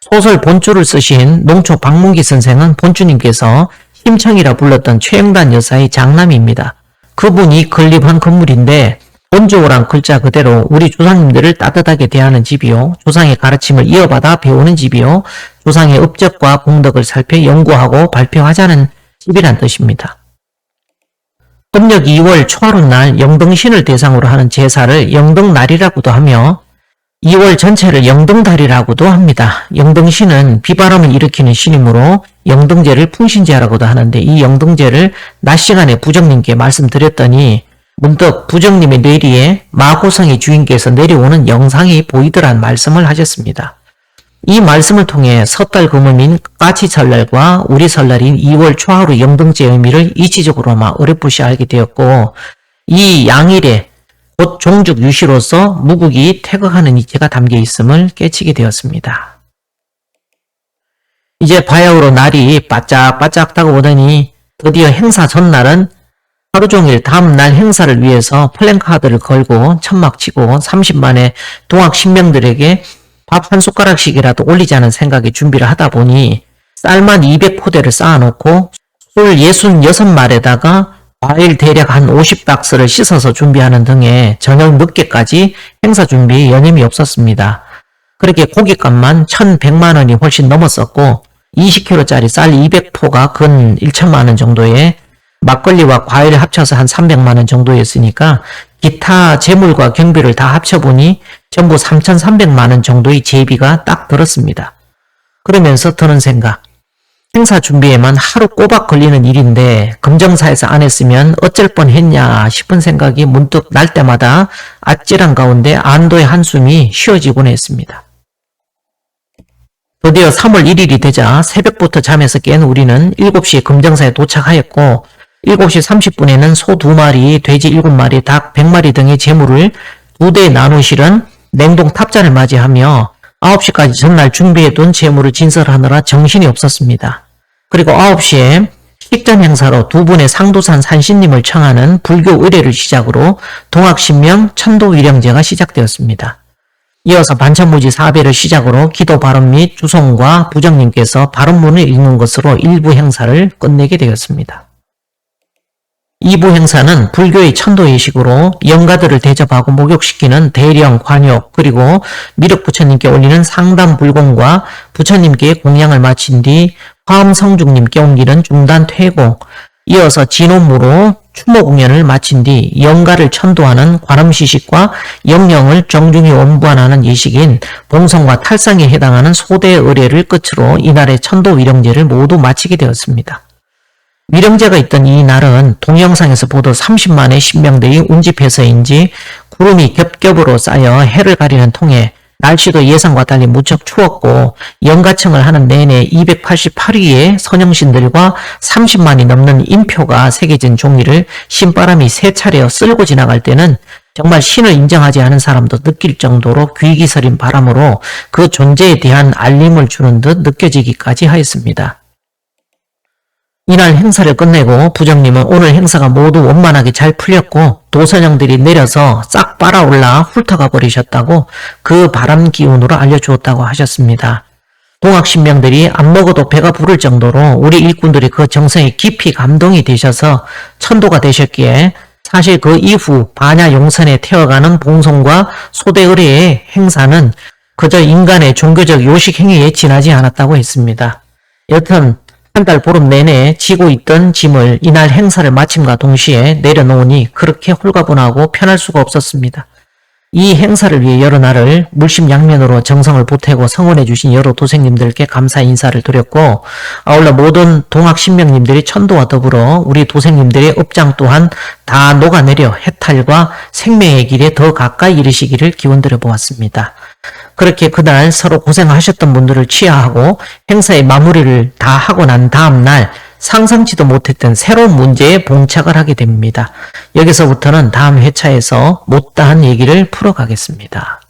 소설 본주를 쓰신 농초 박문기 선생은 본주님께서 심청이라 불렀던 최영단 여사의 장남입니다. 그분이 건립한 건물인데 본주호란 글자 그대로 우리 조상님들을 따뜻하게 대하는 집이요. 조상의 가르침을 이어받아 배우는 집이요. 조상의 업적과功德을 살펴 연구하고 발표하자는 집이란 뜻입니다. 음력 2월 초하룻날 영등신을 대상으로 하는 제사를 영등날이라고도 하며 2월 전체를 영등달이라고도 합니다. 영등신은 비바람을 일으키는 신이므로 영등제를 풍신제라고도 하는데 이 영등제를 낮 시간에 부정님께 말씀드렸더니 문득 부정님의 뇌리에 마고성의 주인께서 내려오는 영상이 보이더란 말씀을 하셨습니다. 이 말씀을 통해 섣달 금음인 까치설날과 우리 설날인 2월 초하루 영등제의 의미를 이치적으로만 어렴풋이 알게 되었고 이 양일에 곧 종죽 유시로서 무국이 퇴거하는 이치가 담겨 있음을 깨치게 되었습니다. 이제 바야흐로 날이 바짝바짝 다가오더니 드디어 행사 전날은 하루 종일 다음날 행사를 위해서 플랜카드를 걸고 천막 치고 30만의 동학 신명들에게 밥 한 숟가락씩이라도 올리자는 생각에 준비를 하다 보니 쌀만 200포대를 쌓아놓고 술 66말에다가 과일 대략 한 50박스를 씻어서 준비하는 등의 저녁 늦게까지 행사 준비에 여념이 없었습니다. 그렇게 고깃값만 1,100만원이 훨씬 넘었었고 20kg짜리 쌀 200포가 근 1천만원 정도에 막걸리와 과일 합쳐서 한 300만원 정도였으니까 기타 재물과 경비를 다 합쳐보니 전부 3,300만원 정도의 제비가 딱 들었습니다. 그러면서 드는 생각, 행사 준비에만 하루 꼬박 걸리는 일인데 금정사에서 안 했으면 어쩔 뻔했냐 싶은 생각이 문득 날 때마다 아찔한 가운데 안도의 한숨이 쉬어지곤 했습니다. 드디어 3월 1일이 되자 새벽부터 잠에서 깬 우리는 7시에 금정사에 도착하였고 7시 30분에는 소 2마리, 돼지 7마리, 닭 100마리 등의 재물을 2대에 나누 실은 냉동 탑자를 맞이하며 9시까지 전날 준비해둔 재물을 진설하느라 정신이 없었습니다. 그리고 9시에 식전 행사로 두 분의 상도산 산신님을 청하는 불교 의례를 시작으로 동학신명 천도위령제가 시작되었습니다. 이어서 반천무지 4배를 시작으로 기도 발언 및 주송과 부정님께서 발언문을 읽는 것으로 일부 행사를 끝내게 되었습니다. 2부 행사는 불교의 천도의식으로 영가들을 대접하고 목욕시키는 대령, 관욕, 그리고 미륵 부처님께 올리는 상담 불공과 부처님께 공양을 마친 뒤 화엄성중님께 옮기는 중단 퇴고, 이어서 진혼무로 추모 공연을 마친 뒤 영가를 천도하는 관음시식과 영령을 정중히 원부안하는 예식인 봉성과 탈상에 해당하는 소대 의례를 끝으로 이날의 천도위령제를 모두 마치게 되었습니다. 위령제가 있던 이 날은 동영상에서 보도 30만의 신명들이 운집해서인지 구름이 겹겹으로 쌓여 해를 가리는 통에 날씨도 예상과 달리 무척 추웠고 영가청을 하는 내내 288위의 선영신들과 30만이 넘는 인표가 새겨진 종이를 신바람이 3차례 쓸고 지나갈 때는 정말 신을 인정하지 않은 사람도 느낄 정도로 귀기서린 바람으로 그 존재에 대한 알림을 주는 듯 느껴지기까지 하였습니다. 이날 행사를 끝내고 부정님은 오늘 행사가 모두 원만하게 잘 풀렸고 도선영들이 내려서 싹 빨아올라 훑어가 버리셨다고 그 바람 기운으로 알려주었다고 하셨습니다. 동학신명들이 안 먹어도 배가 부를 정도로 우리 일꾼들이 그 정성에 깊이 감동이 되셔서 천도가 되셨기에 사실 그 이후 반야용선에 태어가는 봉송과 소대의례의 행사는 그저 인간의 종교적 요식 행위에 지나지 않았다고 했습니다. 여튼 한 달 보름 내내 지고 있던 짐을 이날 행사를 마침과 동시에 내려놓으니 그렇게 홀가분하고 편할 수가 없었습니다. 이 행사를 위해 여러 날을 물심양면으로 정성을 보태고 성원해 주신 여러 도생님들께 감사 인사를 드렸고 아울러 모든 동학신명님들이 천도와 더불어 우리 도생님들의 업장 또한 다 녹아내려 해탈과 생명의 길에 더 가까이 이르시기를 기원드려 보았습니다. 그렇게 그날 서로 고생하셨던 분들을 취하하고 행사의 마무리를 다 하고 난 다음 날 상상치도 못했던 새로운 문제에 봉착을 하게 됩니다. 여기서부터는 다음 회차에서 못다한 얘기를 풀어가겠습니다.